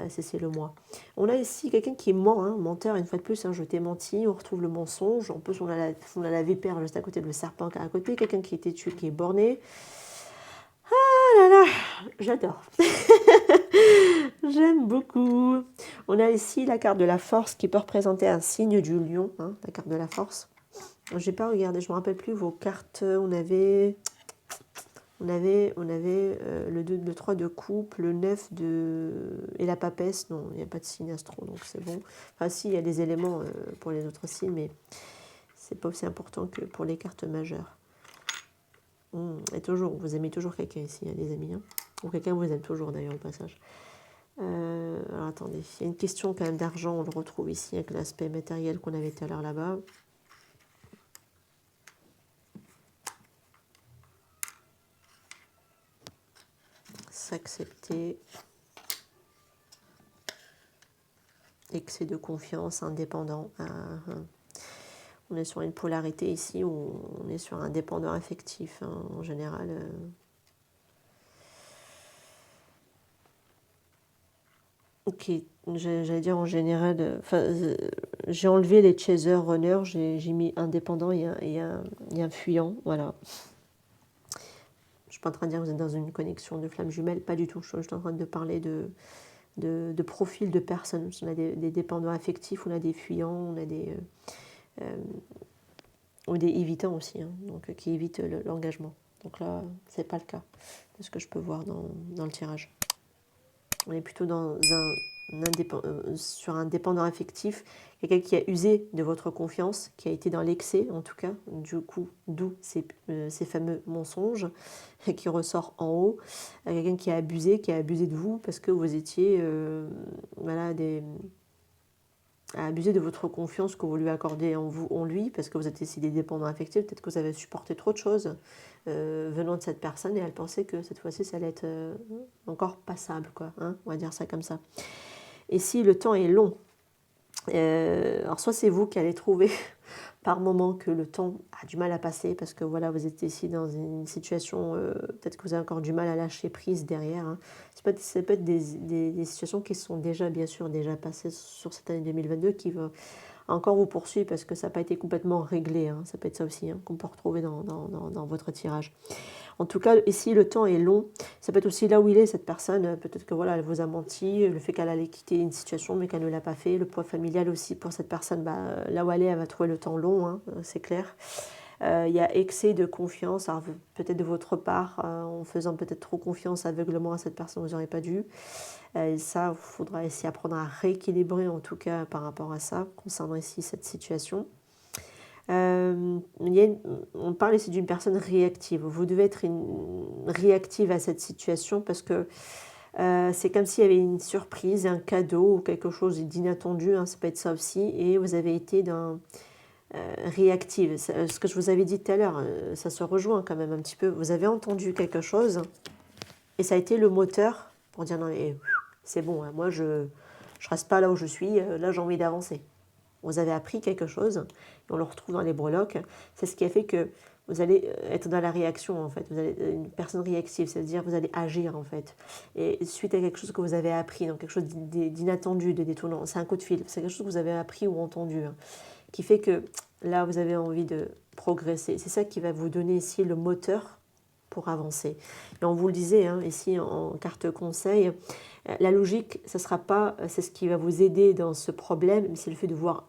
C'est le mois. On a ici quelqu'un qui ment, hein, menteur, une fois de plus, hein, je t'ai menti, on retrouve le mensonge. En plus, on a la vipère juste à côté, le serpent à côté, quelqu'un qui est têtu, qui est borné. Ah là là, j'adore. J'aime beaucoup. On a ici la carte de la force qui peut représenter un signe du lion, hein, la carte de la force. Je n'ai pas regardé, je ne me rappelle plus vos cartes. On avait le 2, le 3 de coupe, le 9 et la papesse. Non, il n'y a pas de signe astro, donc c'est bon. Enfin, si, il y a des éléments pour les autres signes, mais c'est pas aussi important que pour les cartes majeures. Et toujours, vous aimez toujours quelqu'un ici, hein, les amis. Hein. Ou quelqu'un vous aime toujours, d'ailleurs, au passage. Alors, attendez, il y a une question quand même d'argent, on le retrouve ici, avec l'aspect matériel qu'on avait tout à l'heure là-bas. S'accepter, excès de confiance, indépendant. On est sur une polarité ici où on est sur un dépendant affectif hein, en général. Ok, j'allais dire en général, j'ai enlevé les chasers, runners, j'ai mis indépendant et un fuyant, voilà. Je ne suis pas en train de dire que vous êtes dans une connexion de flammes jumelles, pas du tout. Je suis juste en train de parler de profils de personnes. On a des dépendants affectifs, on a des fuyants, on a ou des évitants aussi, hein, donc, qui évitent l'engagement. Donc là, ce n'est pas le cas de ce que je peux voir dans le tirage. On est plutôt sur un dépendant affectif, quelqu'un qui a usé de votre confiance, qui a été dans l'excès en tout cas, du coup, d'où ces fameux mensonges qui ressort en haut. Quelqu'un qui a abusé de vous parce que vous étiez voilà, à abuser de votre confiance que vous lui accordez en lui, parce que vous êtes aussi des dépendants affectifs, peut-être que vous avez supporté trop de choses venant de cette personne et elle pensait que cette fois-ci ça allait être encore passable, quoi, hein, on va dire ça comme ça. Et si le temps est long, alors soit c'est vous qui allez trouver par moment que le temps a du mal à passer parce que voilà, vous êtes ici dans une situation, peut-être que vous avez encore du mal à lâcher prise derrière. Hein. Ça peut être des situations qui sont déjà, bien sûr, déjà passées sur cette année 2022 qui va encore vous poursuivre parce que ça n'a pas été complètement réglé. Hein. Ça peut être ça aussi, hein, qu'on peut retrouver dans votre tirage. En tout cas, ici, le temps est long. Ça peut être aussi là où il est, cette personne. Peut-être que voilà, elle vous a menti, le fait qu'elle allait quitter une situation, mais qu'elle ne l'a pas fait. Le poids familial aussi, pour cette personne, là où elle va trouver le temps long, hein, c'est clair. Il y a excès de confiance, peut-être de votre part, en faisant peut-être trop confiance aveuglement à cette personne, vous n'aurez pas dû. Ça, il faudra essayer d'apprendre à rééquilibrer, en tout cas, par rapport à ça, concernant ici cette situation. On parle ici d'une personne réactive. Vous devez être réactive à cette situation parce que c'est comme s'il y avait une surprise, un cadeau ou quelque chose d'inattendu, hein, ça peut être ça aussi, et vous avez été réactive. Ce que je vous avais dit tout à l'heure, ça se rejoint quand même un petit peu. Vous avez entendu quelque chose et ça a été le moteur pour dire non, c'est bon, hein, moi je ne reste pas là où je suis, là j'ai envie d'avancer. Vous avez appris quelque chose, et on le retrouve dans les breloques, c'est ce qui a fait que vous allez être dans la réaction en fait, vous allez une personne réactive, c'est-à-dire vous allez agir en fait, et suite à quelque chose que vous avez appris, donc quelque chose d'inattendu, de détournant, c'est un coup de fil, c'est quelque chose que vous avez appris ou entendu, hein, qui fait que là vous avez envie de progresser, c'est ça qui va vous donner ici le moteur pour avancer. Et on vous le disait hein, ici en carte conseil, la logique, ce sera pas, c'est ce qui va vous aider dans ce problème, mais c'est le fait de voir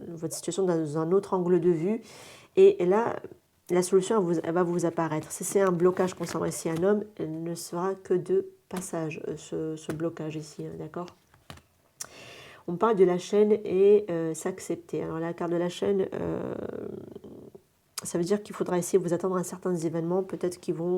votre situation dans un autre angle de vue. Et là, la solution elle va vous apparaître. Si c'est un blocage concernant ici un homme, elle ne sera que de passage, ce blocage ici, hein, d'accord ? On parle de la chaîne et s'accepter. Alors la carte de la chaîne, ça veut dire qu'il faudra essayer de vous attendre à certains événements, peut-être qui vont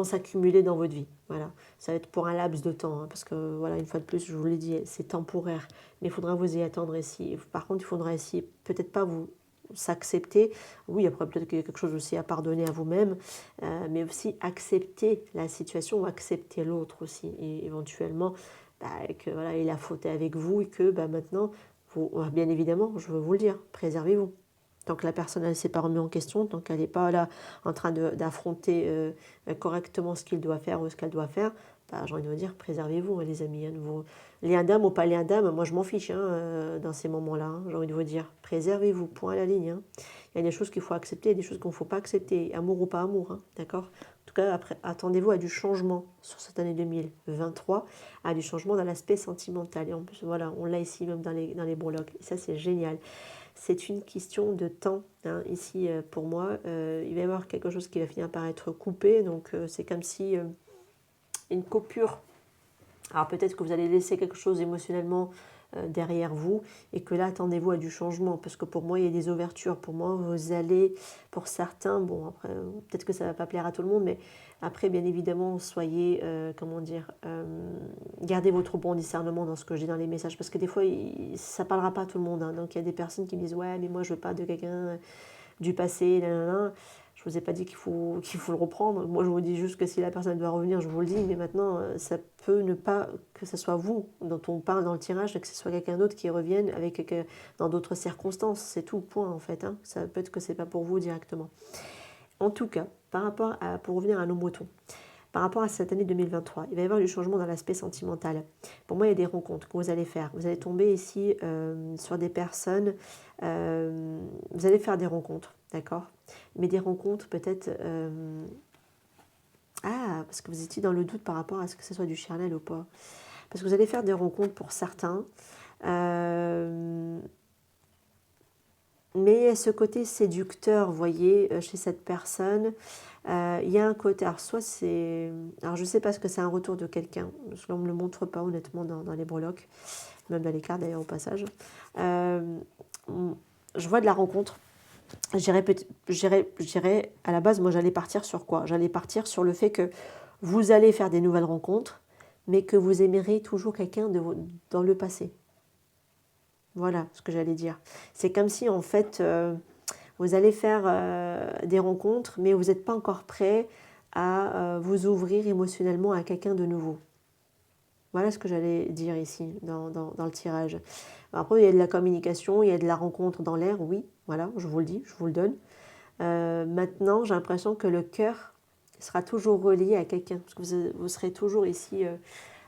s'accumuler dans votre vie. Voilà. Ça va être pour un laps de temps, hein, parce que, voilà, une fois de plus, je vous l'ai dit, c'est temporaire. Mais il faudra vous y attendre ici. Par contre, il faudra essayer, peut-être pas vous s'accepter. Oui, après, peut-être qu'il y a quelque chose aussi à pardonner à vous-même, mais aussi accepter la situation ou accepter l'autre aussi. Et éventuellement, que voilà, il a fauté avec vous et que maintenant, bien évidemment, je veux vous le dire, préservez-vous. Tant que la personne ne s'est pas remise en question, tant qu'elle n'est pas là en train d'affronter correctement ce qu'il doit faire ou ce qu'elle doit faire, j'ai envie de vous dire, préservez-vous, hein, les amis. Hein, lien d'âme ou pas lien d'âme, moi je m'en fiche hein, dans ces moments-là. Hein, j'ai envie de vous dire, préservez-vous, point à la ligne. Hein. Il y a des choses qu'il faut accepter, il y a des choses qu'il ne faut pas accepter, amour ou pas amour, hein, d'accord ? En tout cas, après, attendez-vous à du changement sur cette année 2023, à du changement dans l'aspect sentimental. Et en plus, voilà, on l'a ici même dans les breloques. Et ça, c'est génial. C'est une question de temps. Hein. Ici, pour moi, il va y avoir quelque chose qui va finir par être coupé. Donc, c'est comme si une coupure. Alors, peut-être que vous allez laisser quelque chose émotionnellement derrière vous et que là, attendez-vous à du changement. Parce que pour moi, il y a des ouvertures. Pour moi, vous allez, pour certains, bon, après, peut-être que ça ne va pas plaire à tout le monde, mais après, bien évidemment, soyez, gardez votre bon discernement dans ce que je dis dans les messages, parce que des fois, ça ne parlera pas à tout le monde. Hein. Donc, il y a des personnes qui me disent « Ouais, mais moi, je ne veux pas de quelqu'un du passé. » Je ne vous ai pas dit qu'il faut le reprendre. Moi, je vous dis juste que si la personne doit revenir, je vous le dis. Mais maintenant, ça peut ne pas que ce soit vous dont on parle dans le tirage, et que ce soit quelqu'un d'autre qui revienne dans d'autres circonstances. C'est tout, point, en fait. Hein. Ça peut être que ce n'est pas pour vous directement. En tout cas, pour revenir à nos moutons, par rapport à cette année 2023. Il va y avoir du changement dans l'aspect sentimental. Pour moi, il y a des rencontres que vous allez faire. Vous allez tomber ici sur des personnes, vous allez faire des rencontres, d'accord? Mais des rencontres peut-être... parce que vous étiez dans le doute par rapport à ce que ce soit du charnel ou pas. Parce que vous allez faire des rencontres pour certains. Mais ce côté séducteur, vous voyez, chez cette personne, il y a un côté, alors soit c'est, alors je ne sais pas ce que c'est un retour de quelqu'un, parce qu'on ne me le montre pas honnêtement dans les breloques, même dans les cartes d'ailleurs au passage. Je vois de la rencontre. J'irais, à la base, moi j'allais partir sur quoi? J'allais partir sur le fait que vous allez faire des nouvelles rencontres, mais que vous aimerez toujours quelqu'un dans le passé. Voilà ce que j'allais dire. C'est comme si en fait, vous allez faire des rencontres, mais vous n'êtes pas encore prêt à vous ouvrir émotionnellement à quelqu'un de nouveau. Voilà ce que j'allais dire ici dans le tirage. Après, il y a de la communication, il y a de la rencontre dans l'air, oui, voilà, je vous le dis, je vous le donne. Maintenant, j'ai l'impression que le cœur sera toujours relié à quelqu'un, parce que vous serez toujours ici.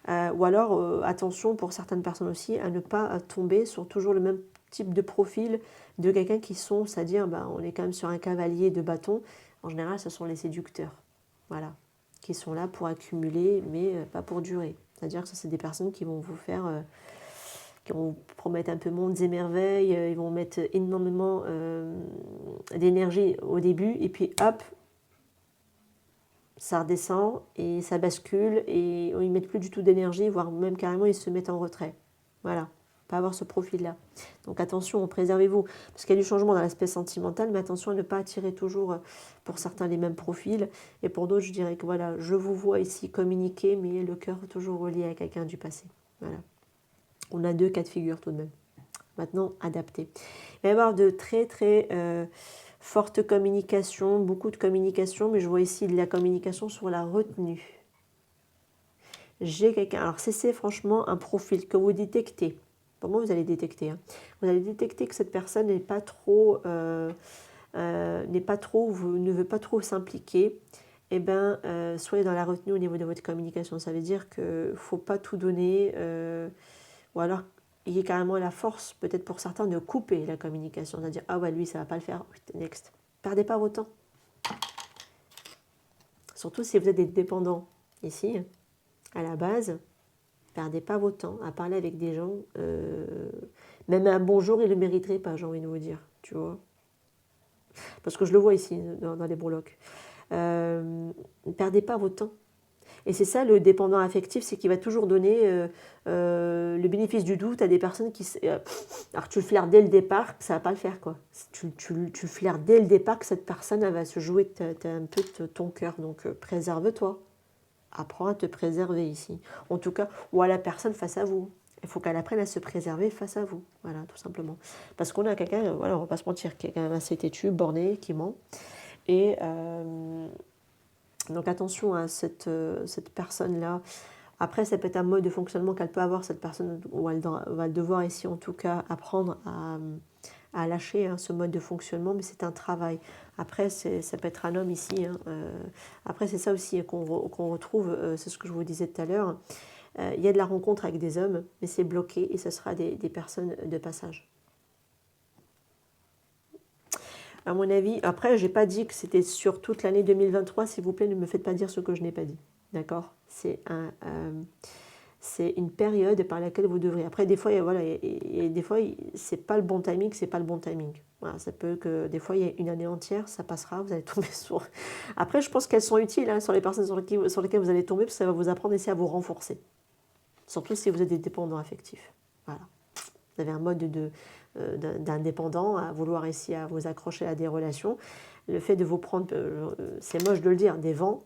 Ou alors, attention pour certaines personnes aussi, à ne pas tomber sur toujours le même type de profil de quelqu'un qui sont, c'est-à-dire, on est quand même sur un cavalier de bâton. En général, ce sont les séducteurs, voilà, qui sont là pour accumuler, mais pas pour durer. C'est-à-dire que ça, c'est des personnes qui vont vous faire, qui vont vous promettre un peu mondes et merveilles, ils vont mettre énormément d'énergie au début, et puis hop, ça redescend et ça bascule et ils ne mettent plus du tout d'énergie, voire même carrément ils se mettent en retrait. Voilà, pas avoir ce profil-là. Donc attention, préservez-vous, parce qu'il y a du changement dans l'aspect sentimental, mais attention à ne pas attirer toujours pour certains les mêmes profils, et pour d'autres je dirais que voilà, je vous vois ici communiquer, mais le cœur est toujours relié à quelqu'un du passé. Voilà. On a 2 cas de figure tout de même. Maintenant, adapté. Il va y avoir de très forte communication, beaucoup de communication, mais je vois ici de la communication sur la retenue. J'ai quelqu'un, alors c'est franchement un profil que vous détectez. Pour moi, vous allez détecter. Vous allez détecter que cette personne n'est pas trop, ne veut pas trop s'impliquer. Eh bien, soyez dans la retenue au niveau de votre communication. Ça veut dire qu'il ne faut pas tout donner, ou alors il y a carrément la force, peut-être pour certains, de couper la communication, de dire ah ouais, lui ça va pas le faire, next. Perdez pas votre temps. Surtout si vous êtes des dépendants ici, à la base, perdez pas votre temps à parler avec des gens. Même un bonjour, ils le mériteraient pas, j'ai envie de vous dire, tu vois. Parce que je le vois ici dans les breloques. Perdez pas votre temps. Et c'est ça le dépendant affectif, c'est qu'il va toujours donner le bénéfice du doute à des personnes qui... alors tu le flaires dès le départ que ça ne va pas le faire, quoi. Tu flaires dès le départ que cette personne elle va se jouer un peu de ton cœur. Donc préserve-toi. Apprends à te préserver ici. En tout cas, ou à la personne face à vous. Il faut qu'elle apprenne à se préserver face à vous. Voilà, tout simplement. Parce qu'on a quelqu'un, voilà, on ne va pas se mentir, qui est quand même assez têtu, borné, qui ment. Et... donc attention à cette personne-là. Après, ça peut être un mode de fonctionnement qu'elle peut avoir, cette personne, où elle va devoir ici, en tout cas, apprendre à lâcher ce mode de fonctionnement, mais c'est un travail. Après, ça peut être un homme ici. Après, c'est ça aussi qu'on retrouve, c'est ce que je vous disais tout à l'heure. Il y a de la rencontre avec des hommes, mais c'est bloqué et ce sera des personnes de passage. À mon avis, après, je n'ai pas dit que c'était sur toute l'année 2023. S'il vous plaît, ne me faites pas dire ce que je n'ai pas dit. D'accord ? C'est une période par laquelle vous devrez. Après, des fois, voilà, des fois, c'est pas le bon timing, c'est pas le bon timing. Voilà, ça peut que des fois, il y a une année entière, ça passera, vous allez tomber sur. Après, je pense qu'elles sont utiles sur les personnes sur lesquelles vous allez tomber, parce que ça va vous apprendre ici à vous renforcer. Surtout si vous êtes des dépendants affectifs. Voilà. Vous avez un mode d'indépendant à vouloir ici à vous accrocher à des relations. Le fait de vous prendre, c'est moche de le dire, des vents,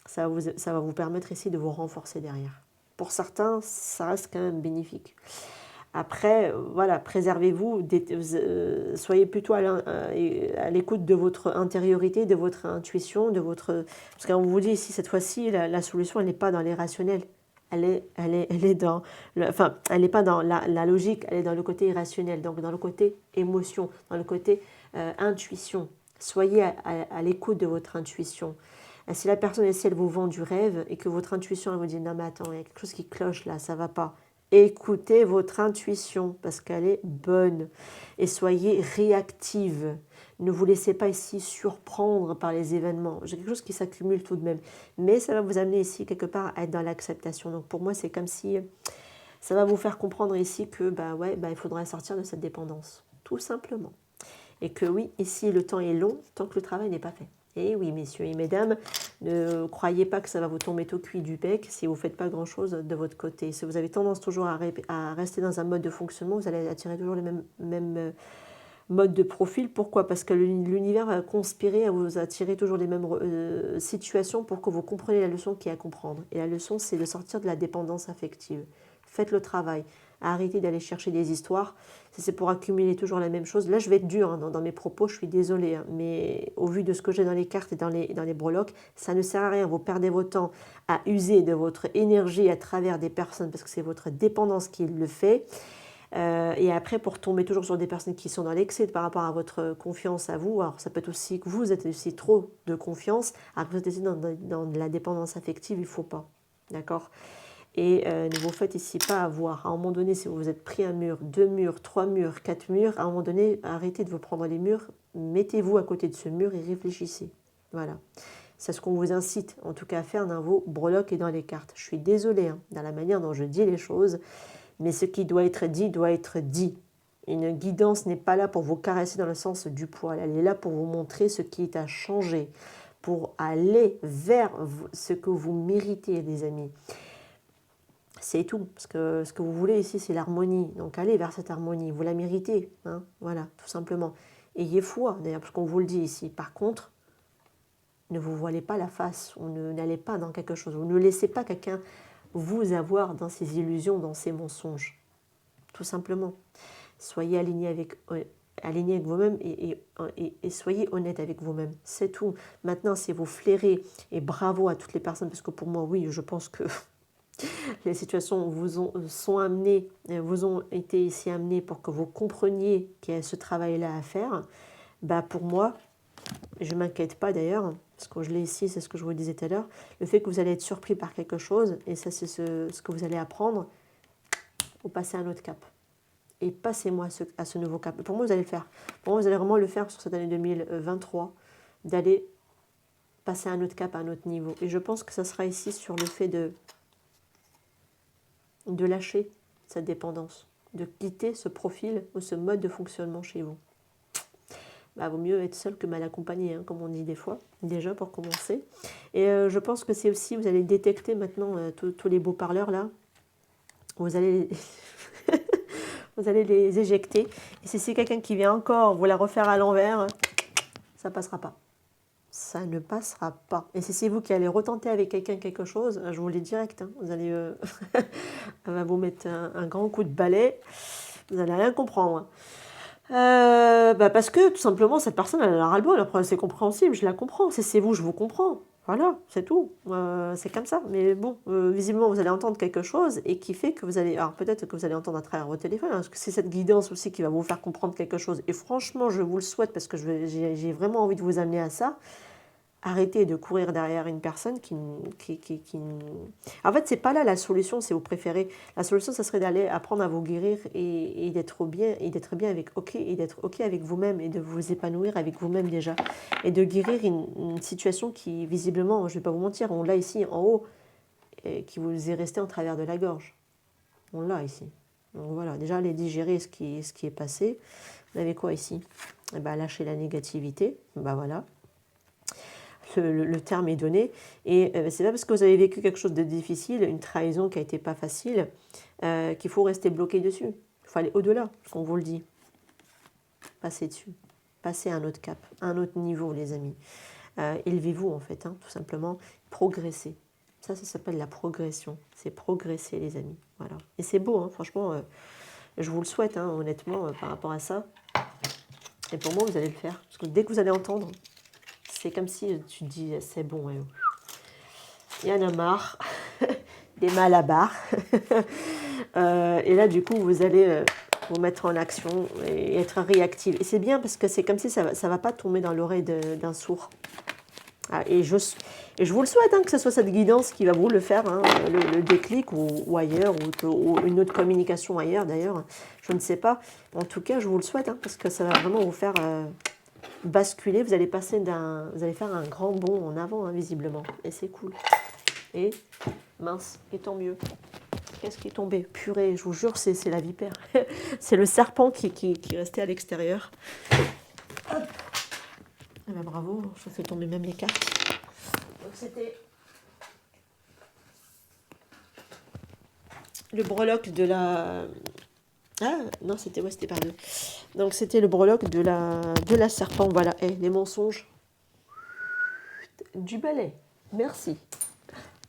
ça va vous permettre ici de vous renforcer derrière. Pour certains, ça reste quand même bénéfique. Après, voilà, préservez-vous, soyez plutôt à l'écoute de votre intériorité, de votre intuition, parce qu'on vous dit ici, cette fois-ci, la solution, elle n'est pas dans l'irrationnel. Elle est dans, elle n'est pas dans la logique, elle est dans le côté irrationnel, donc dans le côté émotion, dans le côté intuition. Soyez à l'écoute de votre intuition. Et si la personne, si elle vous vend du rêve et que votre intuition, elle vous dit, non mais attends, il y a quelque chose qui cloche là, ça va pas. Écoutez votre intuition parce qu'elle est bonne et soyez réactive. Ne vous laissez pas ici surprendre par les événements. J'ai quelque chose qui s'accumule tout de même. Mais ça va vous amener ici quelque part à être dans l'acceptation. Donc pour moi, c'est comme si ça va vous faire comprendre ici que il faudra sortir de cette dépendance. Tout simplement. Et que oui, ici, le temps est long tant que le travail n'est pas fait. Et oui, messieurs et mesdames, ne croyez pas que ça va vous tomber au cuit du bec si vous ne faites pas grand-chose de votre côté. Si vous avez tendance toujours à rester dans un mode de fonctionnement, vous allez attirer toujours les mêmes modes de profil. Pourquoi? Parce que l'univers va conspirer à vous attirer toujours les mêmes situations pour que vous compreniez la leçon qu'il y a à comprendre. Et la leçon, c'est de sortir de la dépendance affective. Faites le travail. Arrêtez d'aller chercher des histoires. Si c'est pour accumuler toujours la même chose, là je vais être dur dans mes propos, je suis désolée, mais au vu de ce que j'ai dans les cartes et dans les breloques, ça ne sert à rien. Vous perdez votre temps à user de votre énergie à travers des personnes parce que c'est votre dépendance qui le fait. Et après, pour tomber toujours sur des personnes qui sont dans l'excès par rapport à votre confiance à vous, alors ça peut être aussi que vous êtes aussi trop de confiance, alors que vous êtes aussi dans de la dépendance affective, il ne faut pas. D'accord? Et ne vous faites ici pas avoir. À un moment donné, si vous vous êtes pris un mur, 2 murs, 3 murs, 4 murs, à un moment donné, arrêtez de vous prendre les murs, mettez-vous à côté de ce mur et réfléchissez. Voilà. C'est ce qu'on vous incite, en tout cas, à faire dans vos breloques et dans les cartes. Je suis désolée dans la manière dont je dis les choses, mais ce qui doit être dit doit être dit. Une guidance n'est pas là pour vous caresser dans le sens du poil. Elle est là pour vous montrer ce qui est à changer, pour aller vers ce que vous méritez, les amis. C'est tout, parce que ce que vous voulez ici, c'est l'harmonie. Donc allez vers cette harmonie, vous la méritez. Voilà, tout simplement. Ayez foi, d'ailleurs, parce qu'on vous le dit ici. Par contre, ne vous voilez pas la face, ou n'allez pas dans quelque chose. Vous ne laissez pas quelqu'un vous avoir dans ses illusions, dans ses mensonges. Tout simplement. Soyez aligné avec vous-même et soyez honnête avec vous-même. C'est tout. Maintenant, si vous flairez, et bravo à toutes les personnes, parce que pour moi, oui, je pense que les situations vous ont été ici amenées pour que vous compreniez qu'il y a ce travail-là à faire. Pour moi, je ne m'inquiète pas d'ailleurs, parce que je l'ai ici, c'est ce que je vous disais tout à l'heure, le fait que vous allez être surpris par quelque chose, et ça c'est ce que vous allez apprendre, vous passez à un autre cap. Et passez-moi à ce nouveau cap. Pour moi, vous allez le faire. Pour moi, vous allez vraiment le faire sur cette année 2023, d'aller passer à un autre cap, à un autre niveau. Et je pense que ça sera ici sur le fait de lâcher cette dépendance, de quitter ce profil ou ce mode de fonctionnement chez vous. Vaut mieux être seul que mal accompagné, comme on dit des fois, déjà pour commencer. Et je pense que c'est aussi, vous allez détecter maintenant tous les beaux parleurs là, vous allez vous allez les éjecter. Et si c'est quelqu'un qui vient encore vous la refaire à l'envers, ça ne passera pas. Ça ne passera pas. Et si c'est vous qui allez retenter avec quelqu'un quelque chose, je vous le dis direct, vous allez elle va vous mettre un grand coup de balai, vous n'allez rien comprendre. Parce que tout simplement cette personne elle a ras-le-bol. Après c'est compréhensible, je la comprends. Si c'est vous, je vous comprends. Voilà, c'est tout. C'est comme ça. Mais bon, visiblement vous allez entendre quelque chose et qui fait que vous allez, alors peut-être que vous allez entendre à travers votre téléphone, parce que c'est cette guidance aussi qui va vous faire comprendre quelque chose. Et franchement, je vous le souhaite parce que j'ai vraiment envie de vous amener à ça. Arrêtez de courir derrière une personne qui... En fait, c'est pas là la solution, si vous préférez. La solution, ça serait d'aller apprendre à vous guérir et d'être bien, avec et d'être OK avec vous-même et de vous épanouir avec vous-même déjà. Et de guérir une situation qui, visiblement, je vais pas vous mentir, on l'a ici en haut, et qui vous est resté en travers de la gorge. On l'a ici. Donc voilà, déjà, allez digérer ce qui est passé. Vous avez quoi ici? Lâcher la négativité. Voilà. Le terme est donné, et c'est pas parce que vous avez vécu quelque chose de difficile, une trahison qui a été pas facile, qu'il faut rester bloqué dessus. Il faut aller au-delà, qu'on vous le dit. Passez dessus, passez à un autre cap, à un autre niveau, les amis. Élevez-vous en fait, tout simplement, progressez. Ça s'appelle la progression, c'est progresser, les amis. Voilà. Et c'est beau, franchement, je vous le souhaite, honnêtement, par rapport à ça. Et pour moi, vous allez le faire, parce que dès que vous allez entendre, c'est comme si tu te dis, c'est bon, il y en a marre, des mal à barre. Et là, du coup, vous allez vous mettre en action et être réactive. Et c'est bien parce que c'est comme si ça ne va pas tomber dans l'oreille d'un sourd. Ah, et je vous le souhaite, hein, que ce soit cette guidance qui va vous le faire, hein, le déclic ou ailleurs, ou une autre communication ailleurs d'ailleurs, je ne sais pas. En tout cas, je vous le souhaite, hein, parce que ça va vraiment vous faire basculer. Vous allez vous allez faire un grand bond en avant, hein, visiblement. Et c'est cool. Et mince, et tant mieux. Qu'est-ce qui est tombé? Purée, je vous jure, c'est la vipère. C'est le serpent qui restait à l'extérieur. Eh ben, bravo, je fais tomber même les cartes. Donc c'était le breloque de la... Ah, non, c'était par deux. Donc c'était le breloque de la serpent, voilà. Et les mensonges du balai. Merci.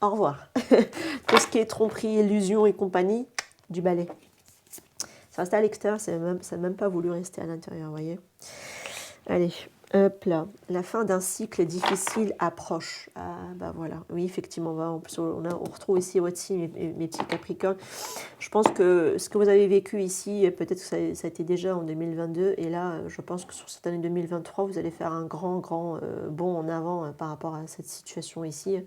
Au revoir. Tout ce qui est tromperie, illusion et compagnie, du balai. Ça reste à l'extérieur, ça n'a même pas voulu rester à l'intérieur, vous voyez. Allez, hop là. La fin d'un cycle difficile approche. Ah, bah voilà. Oui, effectivement, on retrouve ici aussi mes petits Capricornes. Je pense que ce que vous avez vécu ici, peut-être que ça a été déjà en 2022. Et là, je pense que sur cette année 2023, vous allez faire un grand bond en avant par rapport à cette situation ici,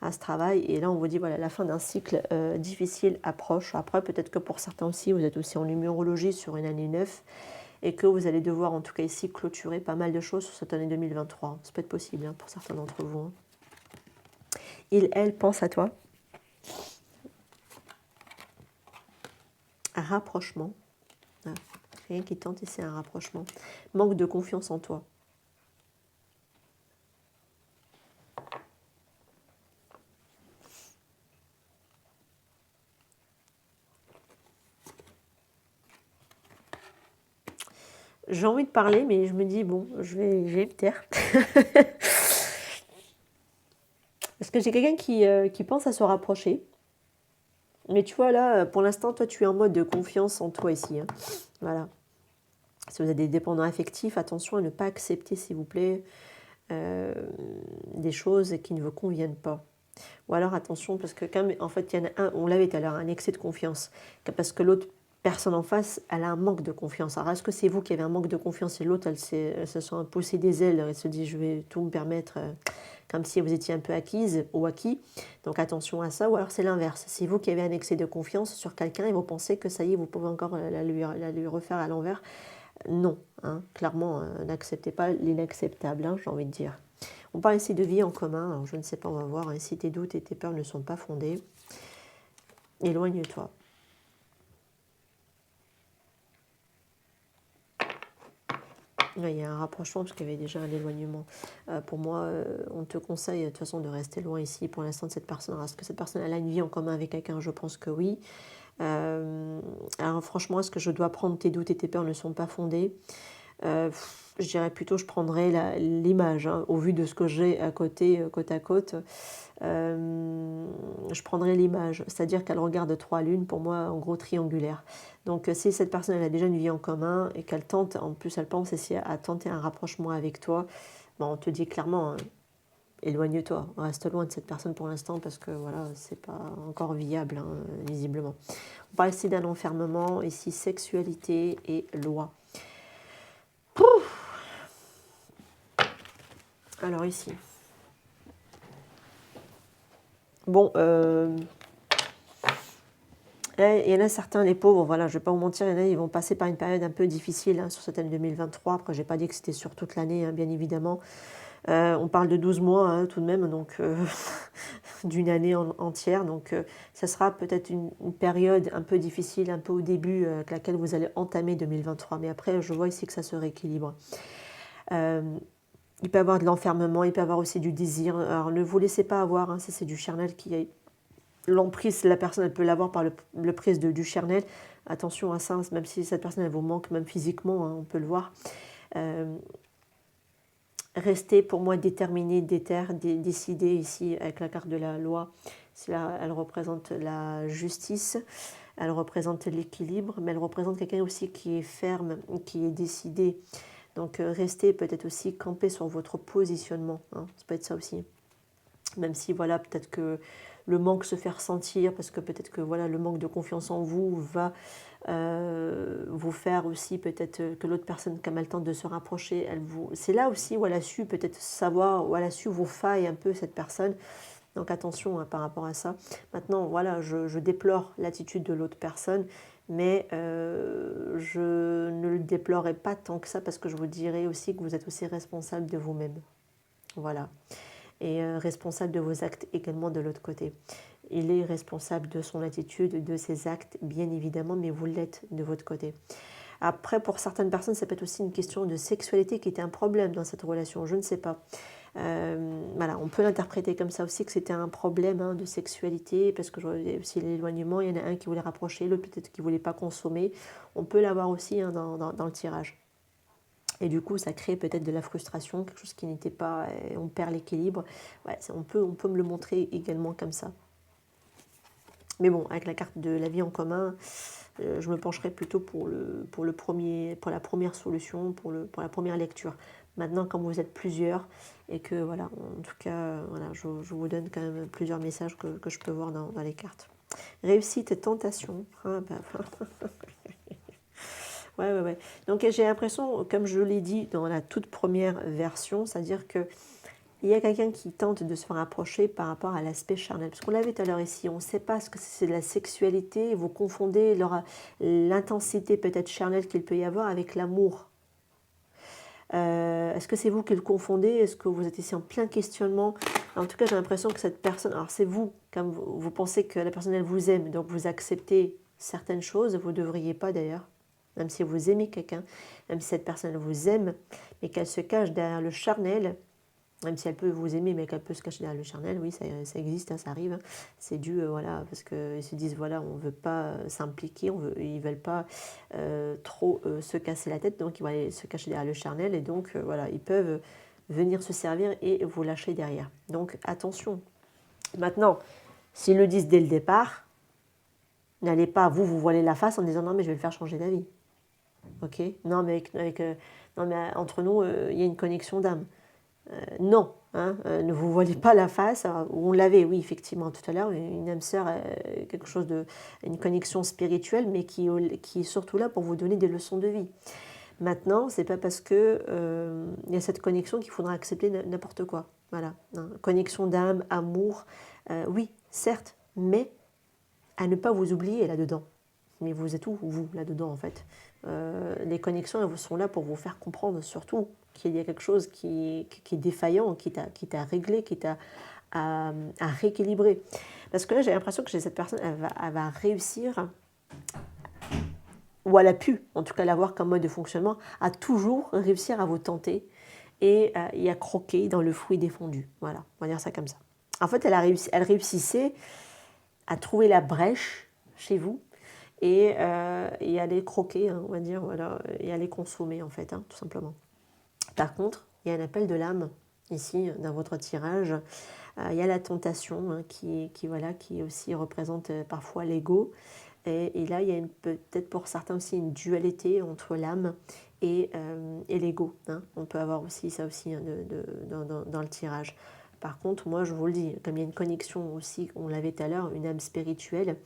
à ce travail. Et là, on vous dit, voilà, la fin d'un cycle difficile approche. Après, peut-être que pour certains aussi, vous êtes aussi en numérologie sur une année 9 et que vous allez devoir, en tout cas ici, clôturer pas mal de choses sur cette année 2023. Ça peut être possible, hein, pour certains d'entre vous. Hein. Elle pense à toi. Un rapprochement. Ah, rien qui tente ici, un rapprochement. Manque de confiance en toi. J'ai envie de parler, mais je me dis, bon, je vais me taire. Parce que j'ai quelqu'un qui pense à se rapprocher. Mais tu vois, là, pour l'instant, toi, tu es en mode de confiance en toi ici. Hein. Voilà. Si vous avez des dépendants affectifs, attention à ne pas accepter, s'il vous plaît, des choses qui ne vous conviennent pas. Ou alors, attention, parce que quand, en fait, il y en a un, on l'avait tout à l'heure, un excès de confiance. Parce que l'autre personne en face, elle a un manque de confiance. Alors, est-ce que c'est vous qui avez un manque de confiance et l'autre, elle se sent pousser des ailes, elle se dit, je vais tout me permettre, comme si vous étiez un peu acquise ou acquis. Donc, attention à ça. Ou alors, c'est l'inverse. C'est vous qui avez un excès de confiance sur quelqu'un et vous pensez que ça y est, vous pouvez encore la lui refaire à l'envers. Non, hein, clairement, n'acceptez pas l'inacceptable, hein, j'ai envie de dire. On parle ici de vie en commun, alors je ne sais pas, on va voir, hein, si tes doutes et tes peurs ne sont pas fondés, éloigne-toi. Là, il y a un rapprochement parce qu'il y avait déjà un éloignement. Pour moi, on te conseille de toute façon de rester loin ici pour l'instant de cette personne. Est-ce que cette personne elle a une vie en commun avec quelqu'un? Je pense que oui. Alors franchement, est-ce que je dois prendre tes doutes et tes peurs ne sont pas fondés? Je dirais plutôt je prendrais l'image, hein, au vu de ce que j'ai à côté, côte à côte. Je prendrais l'image, c'est-à-dire qu'elle regarde 3 lunes, pour moi, en gros triangulaire. Donc si cette personne elle a déjà une vie en commun et qu'elle tente, en plus elle pense aussi à tenter un rapprochement avec toi, bon, on te dit clairement, hein, éloigne-toi, reste loin de cette personne pour l'instant parce que voilà, c'est pas encore viable, hein, visiblement. On parle ici d'un enfermement, ici sexualité et loi. Pouf. Alors ici. Bon, il y en a certains, les pauvres, voilà, je ne vais pas vous mentir, il y en a, ils vont passer par une période un peu difficile, hein, sur cette année 2023. Après, je n'ai pas dit que c'était sur toute l'année, hein, bien évidemment. On parle de 12 mois, hein, tout de même, donc d'une année entière. Donc ça sera peut-être une période un peu difficile, un peu au début, avec laquelle vous allez entamer 2023. Mais après, je vois ici que ça se rééquilibre. Il peut y avoir de l'enfermement, il peut y avoir aussi du désir. Alors ne vous laissez pas avoir, hein, ça c'est du charnel qui est... L'emprise, la personne elle peut l'avoir par le prise du charnel. Attention à ça, même si cette personne elle vous manque, même physiquement, hein, on peut le voir. Restez pour moi déterminé, décidé ici avec la carte de la loi. Elle représente la justice, elle représente l'équilibre, mais elle représente quelqu'un aussi qui est ferme, qui est décidé. Donc restez peut-être aussi campé sur votre positionnement. Hein. Ça peut être ça aussi. Même si voilà, peut-être que le manque se fait ressentir, parce que peut-être que voilà, le manque de confiance en vous va vous faire aussi peut-être que l'autre personne, comme elle tente de se rapprocher, c'est là aussi où elle a su peut-être savoir, où elle a su vos failles un peu, cette personne. Donc attention par rapport à ça. Maintenant, voilà, je déplore l'attitude de l'autre personne, mais je ne le déplorerai pas tant que ça parce que je vous dirai aussi que vous êtes aussi responsable de vous-même. Voilà. Et responsable de vos actes également de l'autre côté. Il est responsable de son attitude, de ses actes, bien évidemment, mais vous l'êtes de votre côté. Après, pour certaines personnes, ça peut être aussi une question de sexualité qui était un problème dans cette relation, je ne sais pas. Voilà, on peut l'interpréter comme ça aussi, que c'était un problème de sexualité, parce que aussi l'éloignement, il y en a un qui voulait rapprocher, l'autre peut-être qui ne voulait pas consommer. On peut l'avoir aussi dans le tirage. Et du coup, ça crée peut-être de la frustration, quelque chose qui n'était pas... On perd l'équilibre. Ouais, on peut me le montrer également comme ça. Mais bon, avec la carte de la vie en commun, je me pencherai plutôt pour la première solution, pour la première lecture. Maintenant, comme vous êtes plusieurs, et que voilà, en tout cas, voilà, je vous donne quand même plusieurs messages que je peux voir dans les cartes. Réussite et tentation. Ah, ouais. Donc j'ai l'impression, comme je l'ai dit dans la toute première version, c'est-à-dire que il y a quelqu'un qui tente de se faire approcher par rapport à l'aspect charnel. Parce qu'on l'avait tout à l'heure ici, on ne sait pas ce que c'est de la sexualité, vous confondez l'intensité peut-être charnelle qu'il peut y avoir avec l'amour. Est-ce que c'est vous qui le confondez? Est-ce que vous êtes ici en plein questionnement? En tout cas, j'ai l'impression que cette personne, alors c'est vous, comme vous pensez que la personne elle vous aime, donc vous acceptez certaines choses, vous ne devriez pas d'ailleurs, même si vous aimez quelqu'un, même si cette personne elle vous aime, mais qu'elle se cache derrière le charnel. Même si elle peut vous aimer, mais qu'elle peut se cacher derrière le charnel, oui, ça existe, ça arrive. C'est dû, voilà, parce qu'ils se disent, voilà, on ne veut pas s'impliquer, ils ne veulent pas trop se casser la tête, donc ils vont aller se cacher derrière le charnel, et donc, voilà, ils peuvent venir se servir et vous lâcher derrière. Donc, attention. Maintenant, s'ils le disent dès le départ, n'allez pas, vous voiler la face en disant, non, mais je vais le faire changer d'avis. Ok? Non, mais, non, mais entre nous, il y a une connexion d'âme. Non, ne vous voilez pas la face. On l'avait, oui, effectivement, tout à l'heure, une âme sœur, quelque chose une connexion spirituelle, mais qui est surtout là pour vous donner des leçons de vie. Maintenant, c'est pas parce que il y a cette connexion qu'il faudra accepter n'importe quoi. Voilà, connexion d'âme, amour, oui, certes, mais à ne pas vous oublier là-dedans. Mais vous êtes où, vous, là-dedans, en fait? Les connexions, elles sont là pour vous faire comprendre, surtout, qu'il y a quelque chose qui est défaillant, qui t'a réglé, qui t'a à rééquilibrer. Parce que là, j'ai l'impression que cette personne, elle va réussir, ou elle a pu, en tout cas, l'avoir comme mode de fonctionnement, à toujours réussir à vous tenter et à croquer dans le fruit défendu. Voilà, on va dire ça comme ça. En fait, elle réussissait à trouver la brèche chez vous et aller croquer, on va dire, voilà, et aller consommer, en fait, tout simplement. Par contre, il y a un appel de l'âme, ici, dans votre tirage. Il y a la tentation qui aussi représente parfois l'ego. Et là, il y a peut-être pour certains aussi une dualité entre l'âme et l'ego. On peut avoir aussi ça aussi dans le tirage. Par contre, moi, je vous le dis, comme il y a une connexion aussi, on l'avait tout à l'heure, une âme spirituelle,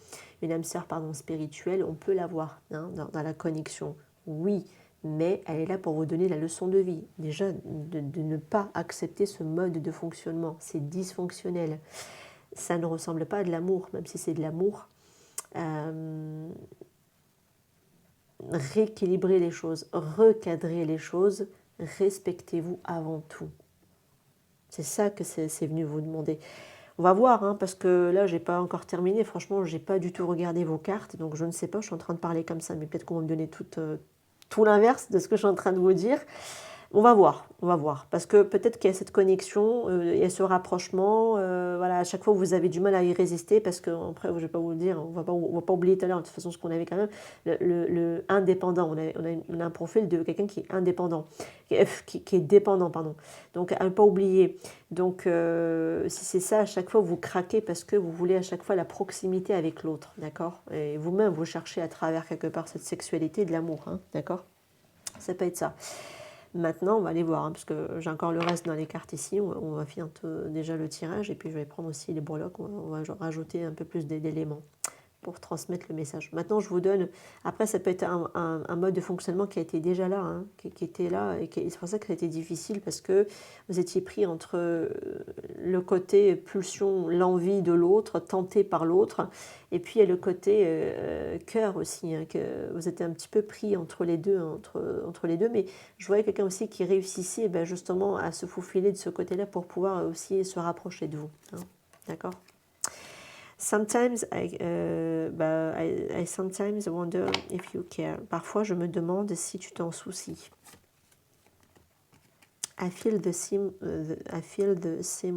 une âme sœur, spirituelle, on peut l'avoir dans la connexion. Oui, mais elle est là pour vous donner la leçon de vie. Déjà, de ne pas accepter ce mode de fonctionnement. C'est dysfonctionnel. Ça ne ressemble pas à de l'amour, même si c'est de l'amour. Rééquilibrer les choses, recadrer les choses, respectez-vous avant tout. C'est ça que c'est venu vous demander. On va voir, parce que là, j'ai pas encore terminé. Franchement, j'ai pas du tout regardé vos cartes, donc je ne sais pas. Je suis en train de parler comme ça, mais peut-être qu'on va me donner tout l'inverse de ce que je suis en train de vous dire. On va voir, parce que peut-être qu'il y a cette connexion, il y a ce rapprochement, voilà, à chaque fois vous avez du mal à y résister, parce que après, je ne vais pas vous le dire, on va pas oublier tout à l'heure, de toute façon, ce qu'on avait quand même, le indépendant, on a un profil de quelqu'un qui est indépendant, qui est dépendant, pardon, donc à ne pas oublier. Donc si c'est ça, à chaque fois vous craquez parce que vous voulez à chaque fois la proximité avec l'autre, d'accord? Et vous-même, vous cherchez à travers quelque part cette sexualité de l'amour, d'accord? Ça peut être ça. Maintenant, on va aller voir, parce que j'ai encore le reste dans les cartes ici. On va finir déjà le tirage, et puis je vais prendre aussi les breloques. On va rajouter un peu plus d'éléments. pour transmettre le message. Maintenant, je vous donne, après ça peut être un mode de fonctionnement qui a été déjà là, hein, qui était là, et c'est pour ça que ça a été difficile, parce que vous étiez pris entre le côté pulsion, l'envie de l'autre, tenté par l'autre, et puis il y a le côté cœur aussi, hein, que vous êtes un petit peu pris entre les deux, entre les deux, mais je voyais quelqu'un aussi qui réussissait justement à se faufiler de ce côté-là pour pouvoir aussi se rapprocher de vous, hein, d'accord? Sometimes I sometimes wonder if you care. Parfois, je me demande si tu t'en soucies. I feel the same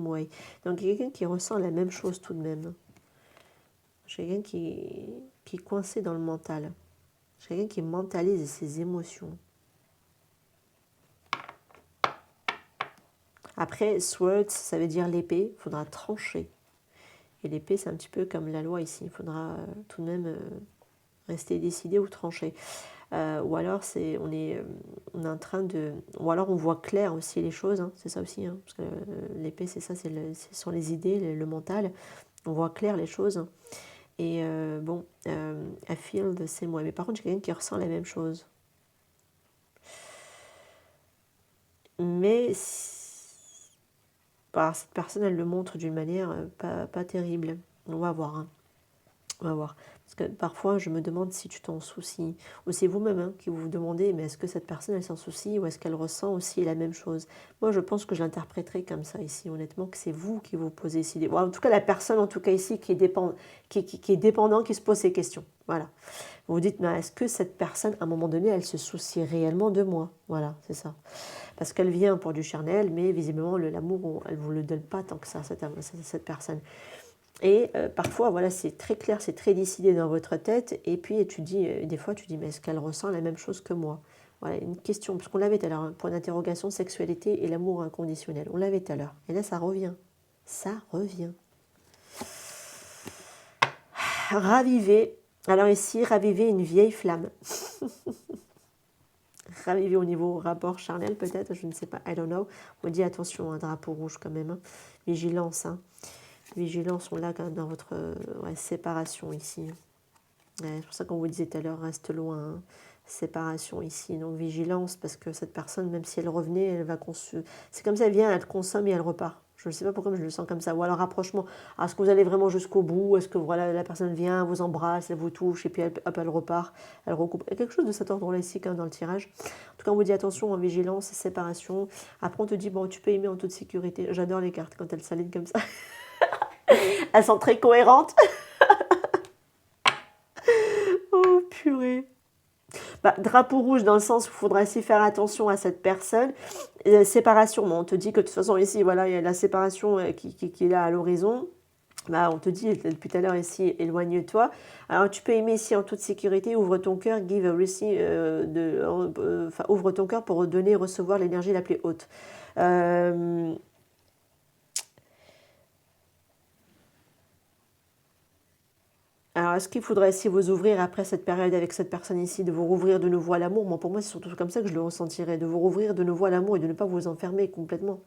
way. Donc, il y a quelqu'un qui ressent la même chose tout de même. J'ai quelqu'un qui est coincé dans le mental. J'ai quelqu'un qui mentalise ses émotions. Après, swords, ça veut dire l'épée. Il faudra trancher. Et l'épée, c'est un petit peu comme la loi ici. Il faudra tout de même rester décidé ou trancher. Ou alors, on est en train de... Ou alors, on voit clair aussi les choses. Hein, c'est ça aussi. Hein, parce que l'épée, c'est ça, ce sont les idées, le mental. On voit clair les choses. Et I feel the same way. Mais par contre, j'ai quelqu'un qui ressent la même chose. Mais cette personne, elle le montre d'une manière pas terrible. On va voir. Hein. On va voir. Parce que parfois, je me demande si tu t'en soucies. Ou c'est vous-même hein, qui vous demandez, mais est-ce que cette personne, elle s'en soucie ou est-ce qu'elle ressent aussi la même chose? Moi, je pense que je l'interpréterai comme ça ici, honnêtement, que c'est vous qui vous posez ici. Des... en tout cas, la personne, en tout cas ici, qui est dépendant, qui se pose ces questions. Voilà. Vous vous dites, mais est-ce que cette personne, à un moment donné, elle se soucie réellement de moi? Voilà, c'est ça. Parce qu'elle vient pour du charnel, mais visiblement, l'amour, elle ne vous le donne pas tant que ça, cette personne. Et parfois, voilà, c'est très clair, c'est très décidé dans votre tête. Et puis, des fois, tu dis, mais est-ce qu'elle ressent la même chose que moi? Voilà, une question, parce qu'on l'avait tout à l'heure, un point d'interrogation, sexualité et l'amour inconditionnel. On l'avait tout à l'heure. Et là, ça revient. Ça revient. Raviver. Alors ici, raviver une vieille flamme. Raviver au niveau rapport charnel, peut-être, je ne sais pas, I don't know. On dit attention, un drapeau rouge quand même. Hein. Vigilance, hein. Vigilance, on l'a quand même dans votre séparation ici. Ouais, c'est pour ça qu'on vous disait tout à l'heure, reste loin. Hein. Séparation ici, donc vigilance, parce que cette personne, même si elle revenait, elle va consommer. C'est comme ça, elle vient, elle consomme et elle repart. Je ne sais pas pourquoi, mais je le sens comme ça. Ou alors rapprochement. Alors, est-ce que vous allez vraiment jusqu'au bout? Est-ce que voilà, la personne vient, vous embrasse, elle vous touche, et puis elle repart, elle recoupe. Il y a quelque chose de cet ordre-là ici, quand même, dans le tirage. En tout cas, on vous dit attention, en vigilance, séparation. Après, on te dit, bon, tu peux aimer en toute sécurité. J'adore les cartes quand elles s'alignent comme ça. Elles sont très cohérentes. Oh, purée. Drapeau rouge dans le sens où il faudra aussi faire attention à cette personne. Séparation, on te dit que de toute façon ici, voilà, il y a la séparation qui est là à l'horizon. On te dit depuis tout à l'heure ici, éloigne-toi. Alors tu peux aimer ici en toute sécurité, ouvre ton cœur, give a receive, ouvre ton cœur pour donner et recevoir l'énergie la plus haute. Alors, est-ce qu'il faudrait essayer de vous ouvrir après cette période avec cette personne ici, de vous rouvrir de nouveau à l'amour? Moi, pour moi, c'est surtout comme ça que je le ressentirais, de vous rouvrir de nouveau à l'amour et de ne pas vous enfermer complètement.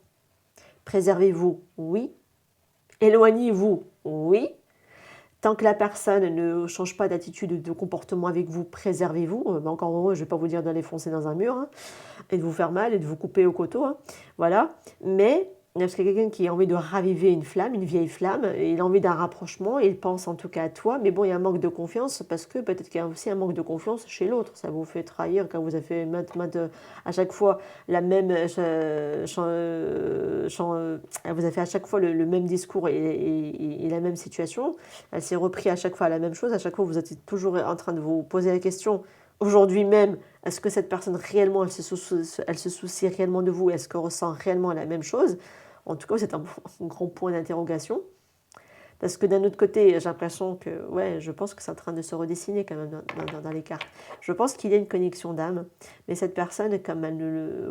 Préservez-vous, oui. Éloignez-vous, oui. Tant que la personne ne change pas d'attitude, de comportement avec vous, préservez-vous. Encore une fois, je ne vais pas vous dire d'aller foncer dans un mur hein, et de vous faire mal et de vous couper au couteau. Hein, voilà. Mais parce qu'il y a quelqu'un qui a envie de raviver une flamme, une vieille flamme, et il a envie d'un rapprochement, et il pense en tout cas à toi, mais bon, il y a un manque de confiance, parce que peut-être qu'il y a aussi un manque de confiance chez l'autre. Ça vous fait trahir quand vous avez fait à chaque fois la même... vous avez fait à chaque fois le même discours et la même situation. Elle s'est repris à chaque fois la même chose. À chaque fois, vous êtes toujours en train de vous poser la question... Aujourd'hui même, est-ce que cette personne réellement, elle se soucie réellement de vous? Est-ce qu'elle ressent réellement la même chose? En tout cas, c'est un grand point d'interrogation. Parce que d'un autre côté, j'ai l'impression que, je pense que c'est en train de se redessiner quand même dans les cartes. Je pense qu'il y a une connexion d'âme, mais cette personne, comme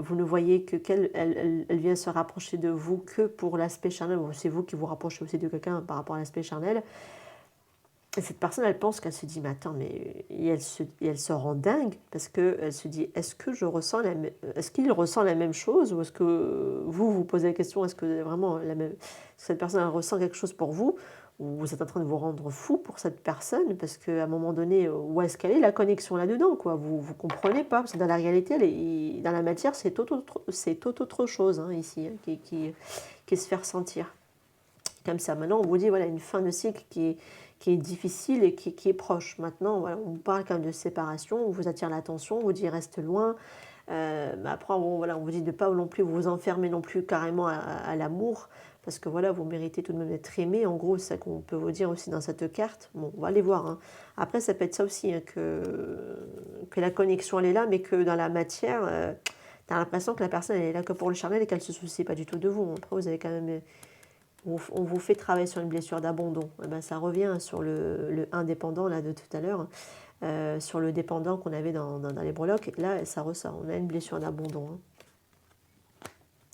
vous ne voyez qu'elle vient se rapprocher de vous que pour l'aspect charnel, c'est vous qui vous rapprochez aussi de quelqu'un par rapport à l'aspect charnel. Et cette personne, elle pense qu'elle se dit, mais attends, mais elle se rend dingue parce qu'elle se dit, est-ce qu'il ressent la même chose ou est-ce que vous posez la question, est-ce que vraiment cette personne elle ressent quelque chose pour vous ou vous êtes en train de vous rendre fou pour cette personne, parce qu'à un moment donné, où est-ce qu'elle est la connexion là-dedans, quoi? Vous ne comprenez pas, parce que dans la réalité, dans la matière, c'est tout autre chose, hein, ici, hein, qui se fait ressentir. Comme ça, maintenant, on vous dit, voilà, une fin de cycle qui est difficile et qui est proche. Maintenant, voilà, on vous parle quand même de séparation, on vous attire l'attention, on vous dit reste loin. Mais après, voilà, on vous dit de ne pas non plus vous enfermer non plus carrément à l'amour, parce que voilà, vous méritez tout de même d'être aimé. En gros, c'est ça qu'on peut vous dire aussi dans cette carte. Bon, on va aller voir. Hein. Après, ça peut être ça aussi, hein, que la connexion, elle est là, mais que dans la matière, tu as l'impression que la personne, elle est là que pour le charnel et qu'elle ne se soucie pas du tout de vous. Après, vous avez quand même... On vous fait travailler sur une blessure d'abandon. Eh ben, ça revient sur le indépendant là, de tout à l'heure, sur le dépendant qu'on avait dans les breloques. Là, ça ressort. On a une blessure d'abandon. Hein.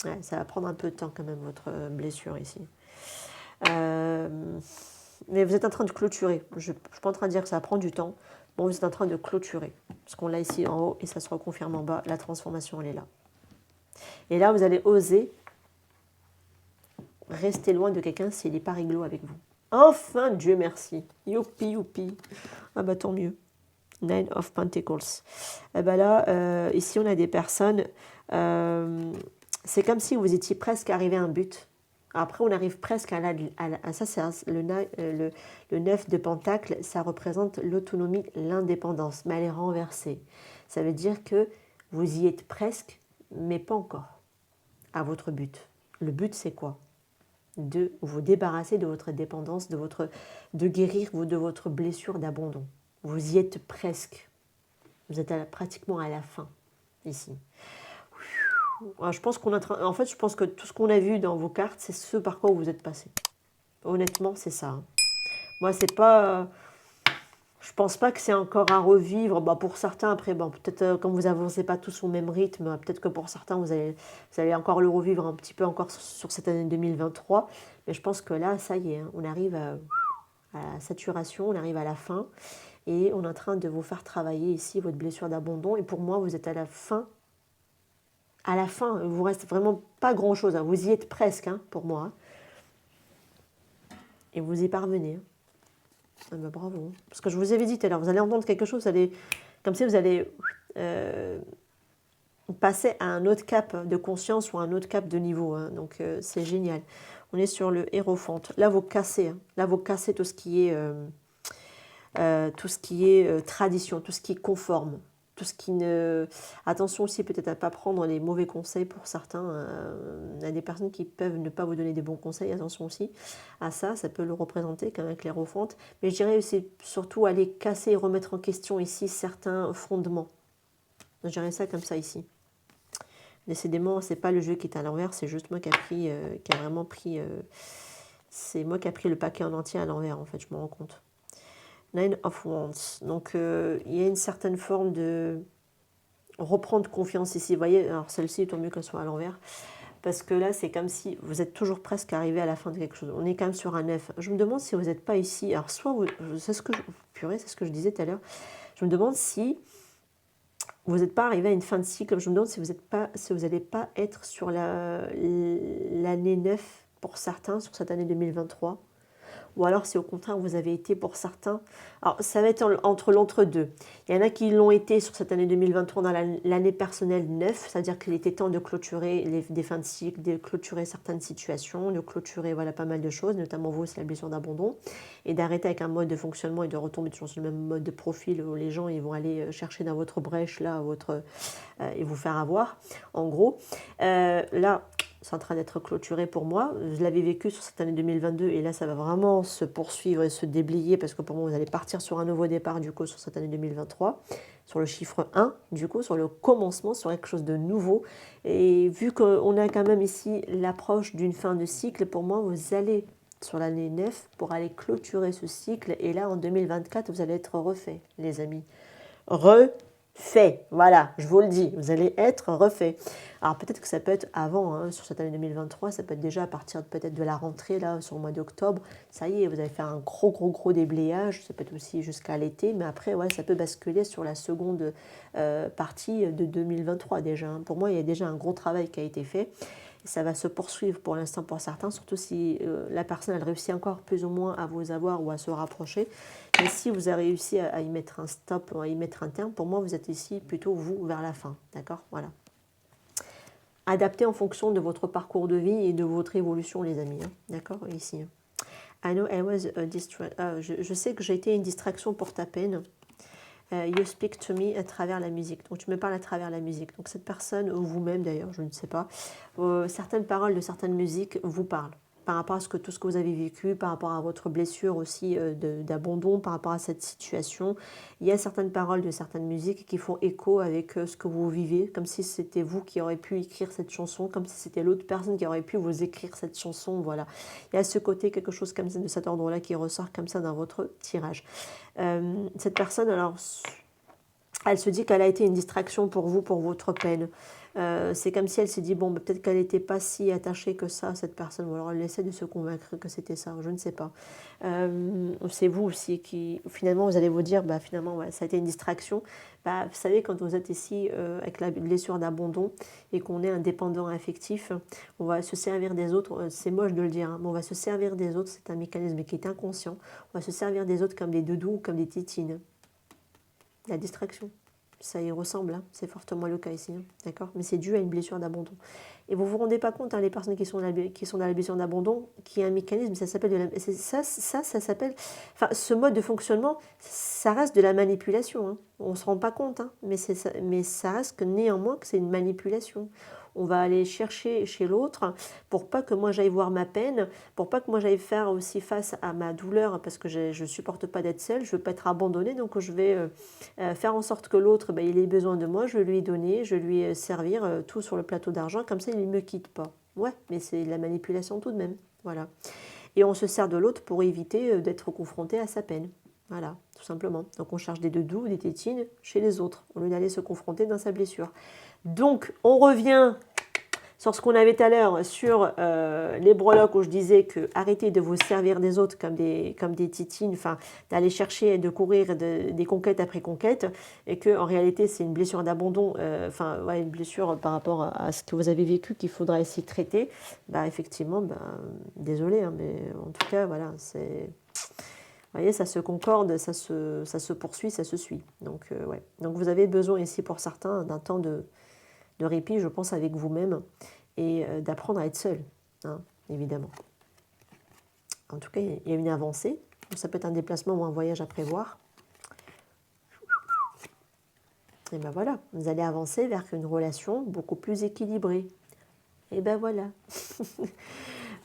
Ouais, ça va prendre un peu de temps quand même, votre blessure ici. Mais vous êtes en train de clôturer. Je ne suis pas en train de dire que ça va prendre du temps. Bon, vous êtes en train de clôturer. Parce qu'on l'a ici en haut et ça se reconfirme en bas. La transformation, elle est là. Et là, vous allez oser rester loin de quelqu'un s'il n'est pas réglo avec vous. Enfin, Dieu merci. Youpi, youpi. Ah bah tant mieux. Nine of Pentacles. Et ben là, ici, on a des personnes... c'est comme si vous étiez presque arrivé à un but. Après, on arrive presque à ça, c'est le 9 de Pentacle, ça représente l'autonomie, l'indépendance, mais elle est renversée. Ça veut dire que vous y êtes presque, mais pas encore, à votre but. Le but, c'est quoi? De vous débarrasser de votre dépendance, de guérir de votre blessure d'abandon. Vous y êtes presque. Vous êtes pratiquement à la fin, ici. Je pense en fait, je pense que tout ce qu'on a vu dans vos cartes, c'est ce par quoi vous êtes passé. Honnêtement, c'est ça. Moi, c'est pas... Je pense pas que c'est encore à revivre. Bah, pour certains, après, bon, peut-être comme vous avancez pas tous au même rythme, peut-être que pour certains, vous allez encore le revivre un petit peu encore sur cette année 2023. Mais je pense que là, ça y est, hein, on arrive à la saturation, on arrive à la fin. Et on est en train de vous faire travailler ici votre blessure d'abandon. Et pour moi, vous êtes à la fin. À la fin, il ne vous reste vraiment pas grand-chose. Hein. Vous y êtes presque, hein, pour moi. Hein. Et vous y parvenez. Hein. Ah ben bravo. Parce que je vous avais dit tout à l'heure, vous allez entendre quelque chose, comme si vous allez passer à un autre cap de conscience ou à un autre cap de niveau. Hein. Donc c'est génial. On est sur le Hiérophante. Là, vous cassez. Hein. Là, vous cassez tout ce qui est tradition, tout ce qui est conforme. Tout ce qui ne... Attention aussi peut-être à ne pas prendre les mauvais conseils pour certains. Il y a des personnes qui peuvent ne pas vous donner des bons conseils. Attention aussi à ça, ça peut le représenter comme un clairophante. Mais je dirais aussi surtout aller casser et remettre en question ici certains fondements. Je dirais ça comme ça ici. Décidément, c'est pas le jeu qui est à l'envers, c'est juste moi qui a vraiment pris... c'est moi qui a pris le paquet en entier à l'envers, en fait, je me rends compte. Nine of Wands. Donc, il y a une certaine forme de reprendre confiance ici. Vous voyez, alors celle-ci, tant mieux qu'elle soit à l'envers. Parce que là, c'est comme si vous êtes toujours presque arrivé à la fin de quelque chose. On est quand même sur un 9. Je me demande si vous n'êtes pas ici. Alors, soit vous... C'est ce que je disais tout à l'heure. Je me demande si vous n'êtes pas arrivé à une fin de cycle. Je me demande si vous n'allez pas être sur l'année 9 pour certains, sur cette année 2023. Ou alors c'est au contraire vous avez été pour certains. Alors ça va être entre l'entre-deux. Il y en a qui l'ont été sur cette année 2023 dans l'année personnelle 9, c'est-à-dire qu'il était temps de clôturer des fins de cycle, de clôturer certaines situations, de clôturer voilà, pas mal de choses, notamment vous, c'est la blessure d'abandon, et d'arrêter avec un mode de fonctionnement et de retomber toujours sur le même mode de profil où les gens ils vont aller chercher dans votre brèche là, et vous faire avoir. En gros, là... C'est en train d'être clôturé pour moi. Je l'avais vécu sur cette année 2022 et là, ça va vraiment se poursuivre et se déblayer parce que pour moi, vous allez partir sur un nouveau départ du coup sur cette année 2023, sur le chiffre 1, du coup, sur le commencement, sur quelque chose de nouveau. Et vu qu'on a quand même ici l'approche d'une fin de cycle, pour moi, vous allez sur l'année 9 pour aller clôturer ce cycle. Et là, en 2024, vous allez être refait, les amis. Refait, voilà, je vous le dis, vous allez être refait. Alors peut-être que ça peut être avant, hein, sur cette année 2023, ça peut être déjà à partir peut-être de la rentrée, là, sur le mois d'octobre. Ça y est, vous allez faire un gros déblayage, ça peut être aussi jusqu'à l'été, mais après, ouais, ça peut basculer sur la seconde partie de 2023 déjà. Hein. Pour moi, il y a déjà un gros travail qui a été fait. Et ça va se poursuivre pour l'instant pour certains, surtout si la personne elle réussit encore plus ou moins à vous avoir ou à se rapprocher. Mais si vous avez réussi à y mettre un stop, à y mettre un terme, pour moi vous êtes ici plutôt vous vers la fin, d'accord? Voilà. Adapté en fonction de votre parcours de vie et de votre évolution, les amis, hein, d'accord? Ici. I know I was a je sais que j'ai été une distraction pour ta peine. You speak to me à travers la musique. Donc tu me parles à travers la musique. Donc cette personne, ou vous-même d'ailleurs, je ne sais pas, certaines paroles de certaines musiques vous parlent. Par rapport à tout ce que vous avez vécu, par rapport à votre blessure aussi d'abandon, par rapport à cette situation. Il y a certaines paroles de certaines musiques qui font écho avec ce que vous vivez, comme si c'était vous qui aurez pu écrire cette chanson, comme si c'était l'autre personne qui aurait pu vous écrire cette chanson. Voilà. Il y a ce côté, quelque chose comme ça, de cet ordre-là qui ressort comme ça dans votre tirage. Cette personne, alors, elle se dit qu'elle a été une distraction pour vous, pour votre peine. C'est comme si elle s'est dit, bon, bah, peut-être qu'elle n'était pas si attachée que ça, cette personne, ou alors elle essaie de se convaincre que c'était ça, je ne sais pas. C'est vous aussi qui, finalement, vous allez vous dire, bah, finalement, ouais, ça a été une distraction. Bah, vous savez, quand vous êtes ici avec la blessure d'abandon et qu'on est indépendant affectif, on va se servir des autres, c'est moche de le dire, hein, mais on va se servir des autres, c'est un mécanisme qui est inconscient, on va se servir des autres comme des doudous, comme des tétines. La distraction. Ça y ressemble, hein. C'est fortement le cas ici, hein. D'accord? Mais c'est dû à une blessure d'abandon. Et vous ne vous rendez pas compte, hein, les personnes qui sont dans la blessure d'abandon, qui a un mécanisme, ça s'appelle ça s'appelle, enfin, ce mode de fonctionnement, ça reste de la manipulation, hein. On ne se rend pas compte, hein, mais ça reste que néanmoins que c'est une manipulation. On va aller chercher chez l'autre pour pas que moi j'aille voir ma peine, pour pas que moi j'aille faire aussi face à ma douleur, parce que je ne supporte pas d'être seule, je ne veux pas être abandonnée, donc je vais faire en sorte que l'autre, il ait besoin de moi, je vais lui donner, je vais lui servir tout sur le plateau d'argent, comme ça il ne me quitte pas. Ouais, mais c'est de la manipulation tout de même. Voilà. Et on se sert de l'autre pour éviter d'être confronté à sa peine. Voilà, tout simplement. Donc on cherche des doudous, des tétines chez les autres, au lieu d'aller se confronter dans sa blessure. Donc on revient sur ce qu'on avait tout à l'heure, sur les breloques où je disais que arrêtez de vous servir des autres comme des titines, enfin d'aller chercher et de courir des conquêtes après conquêtes, et que en réalité c'est une blessure d'abandon, une blessure par rapport à ce que vous avez vécu qu'il faudra essayer de traiter. Bah effectivement, désolé, hein, mais en tout cas voilà, c'est, vous voyez, ça se concorde, ça se poursuit, ça se suit. Donc ouais, donc vous avez besoin ici pour certains d'un temps de répit, je pense, avec vous-même et d'apprendre à être seul, hein, évidemment. En tout cas, il y a une avancée. Ça peut être un déplacement ou un voyage à prévoir. Et ben voilà, vous allez avancer vers une relation beaucoup plus équilibrée. Et ben voilà.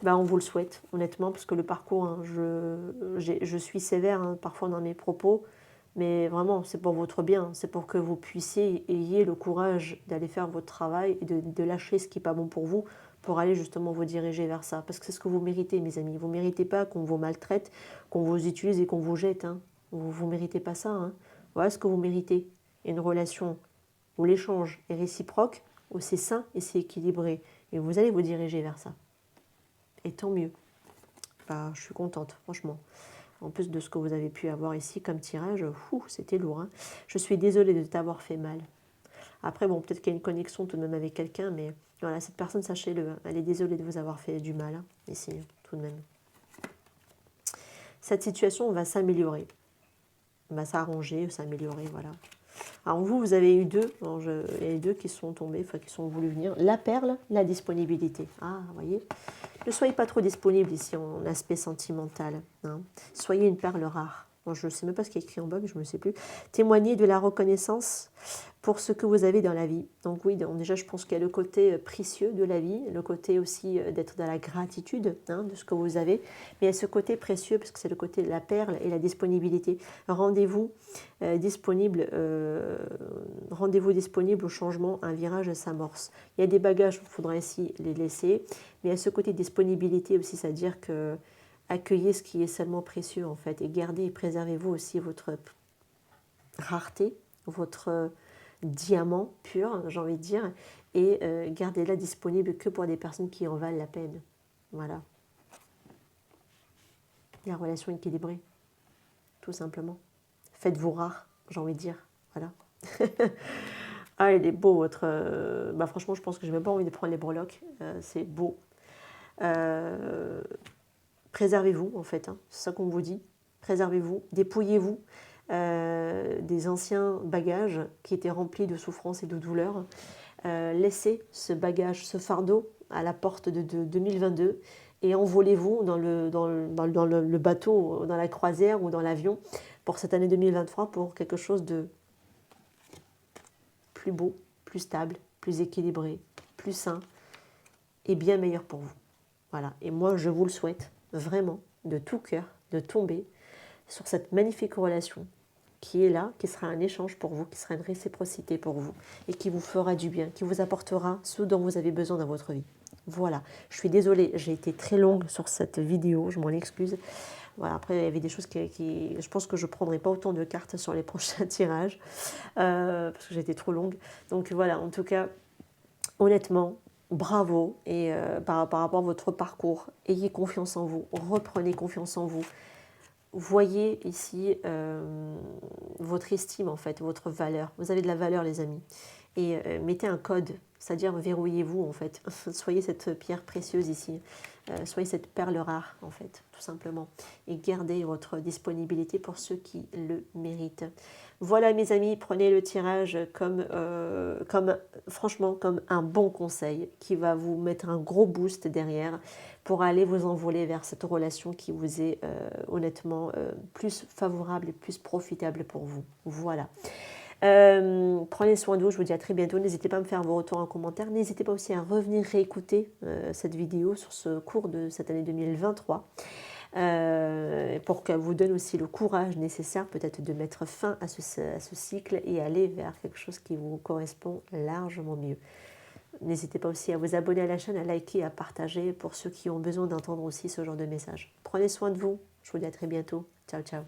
On vous le souhaite, honnêtement, parce que le parcours, hein, je suis sévère hein, parfois dans mes propos, mais vraiment, c'est pour votre bien, c'est pour que vous puissiez ayez le courage d'aller faire votre travail et de lâcher ce qui n'est pas bon pour vous, pour aller justement vous diriger vers ça. Parce que c'est ce que vous méritez, mes amis. Vous ne méritez pas qu'on vous maltraite, qu'on vous utilise et qu'on vous jette. Hein. Vous ne méritez pas ça. Hein. Voilà ce que vous méritez. Une relation où l'échange est réciproque, où c'est sain et c'est équilibré. Et vous allez vous diriger vers ça. Et tant mieux. Je suis contente, franchement. En plus de ce que vous avez pu avoir ici comme tirage, c'était lourd. Hein. Je suis désolée de t'avoir fait mal. Après, bon, peut-être qu'il y a une connexion tout de même avec quelqu'un, mais voilà, cette personne, sachez-le, elle est désolée de vous avoir fait du mal, hein, ici, tout de même. Cette situation va s'améliorer, va s'arranger, s'améliorer, voilà. Alors vous avez eu deux, il y a eu deux qui sont tombés, enfin qui sont voulu venir. La perle, la disponibilité. Ah, vous voyez, ne soyez pas trop disponible ici en aspect sentimental. Hein. Soyez une perle rare. Bon, je ne sais même pas ce qui est écrit en bas, mais je ne me sais plus. Témoignez de la reconnaissance pour ce que vous avez dans la vie. Donc oui, déjà je pense qu'il y a le côté précieux de la vie, le côté aussi d'être dans la gratitude hein, de ce que vous avez, mais il y a ce côté précieux parce que c'est le côté de la perle et la disponibilité. Rendez-vous disponible au changement, un virage s'amorce. Il y a des bagages, il faudra ici les laisser, mais il y a ce côté de disponibilité aussi, c'est-à-dire que accueillez ce qui est seulement précieux en fait et gardez et préservez-vous aussi votre rareté, votre diamant pur, j'ai envie de dire, et gardez-la disponible que pour des personnes qui en valent la peine. Voilà. La relation équilibrée, tout simplement. Faites-vous rare, j'ai envie de dire. Voilà. Ah, il est beau votre... bah, franchement, je pense que je n'ai même pas envie de prendre les breloques. C'est beau. Euh, Préservez-vous, en fait. Hein. C'est ça qu'on vous dit. Préservez-vous. Dépouillez-vous des anciens bagages qui étaient remplis de souffrance et de douleur. Laissez ce bagage, ce fardeau à la porte de 2022 et envolez-vous dans le bateau, dans la croisière ou dans l'avion pour cette année 2023 pour quelque chose de plus beau, plus stable, plus équilibré, plus sain et bien meilleur pour vous. Voilà. Et moi, je vous le souhaite vraiment, de tout cœur, de tomber sur cette magnifique relation qui est là, qui sera un échange pour vous, qui sera une réciprocité pour vous et qui vous fera du bien, qui vous apportera ce dont vous avez besoin dans votre vie. Voilà, je suis désolée, j'ai été très longue sur cette vidéo, je m'en excuse. Voilà, après, il y avait des choses qui je pense que je ne prendrai pas autant de cartes sur les prochains tirages, parce que j'ai été trop longue. Donc voilà, en tout cas, honnêtement, bravo. Et par rapport à votre parcours, ayez confiance en vous, reprenez confiance en vous. Voyez ici votre estime, en fait, votre valeur. Vous avez de la valeur, les amis. Et mettez un code, c'est-à-dire verrouillez-vous, en fait. Soyez cette pierre précieuse ici. Soyez cette perle rare, en fait, tout simplement. Et gardez votre disponibilité pour ceux qui le méritent. Voilà, mes amis, prenez le tirage franchement, comme un bon conseil qui va vous mettre un gros boost derrière pour aller vous envoler vers cette relation qui vous est honnêtement plus favorable et plus profitable pour vous. Voilà. Prenez soin de vous, je vous dis à très bientôt. N'hésitez pas à me faire vos retours en commentaire. N'hésitez pas aussi à revenir réécouter cette vidéo sur ce cours de cette année 2023 pour qu'elle vous donne aussi le courage nécessaire peut-être de mettre fin à ce cycle et aller vers quelque chose qui vous correspond largement mieux. N'hésitez pas aussi à vous abonner à la chaîne, à liker, à partager pour ceux qui ont besoin d'entendre aussi ce genre de message. Prenez soin de vous, je vous dis à très bientôt. Ciao, ciao.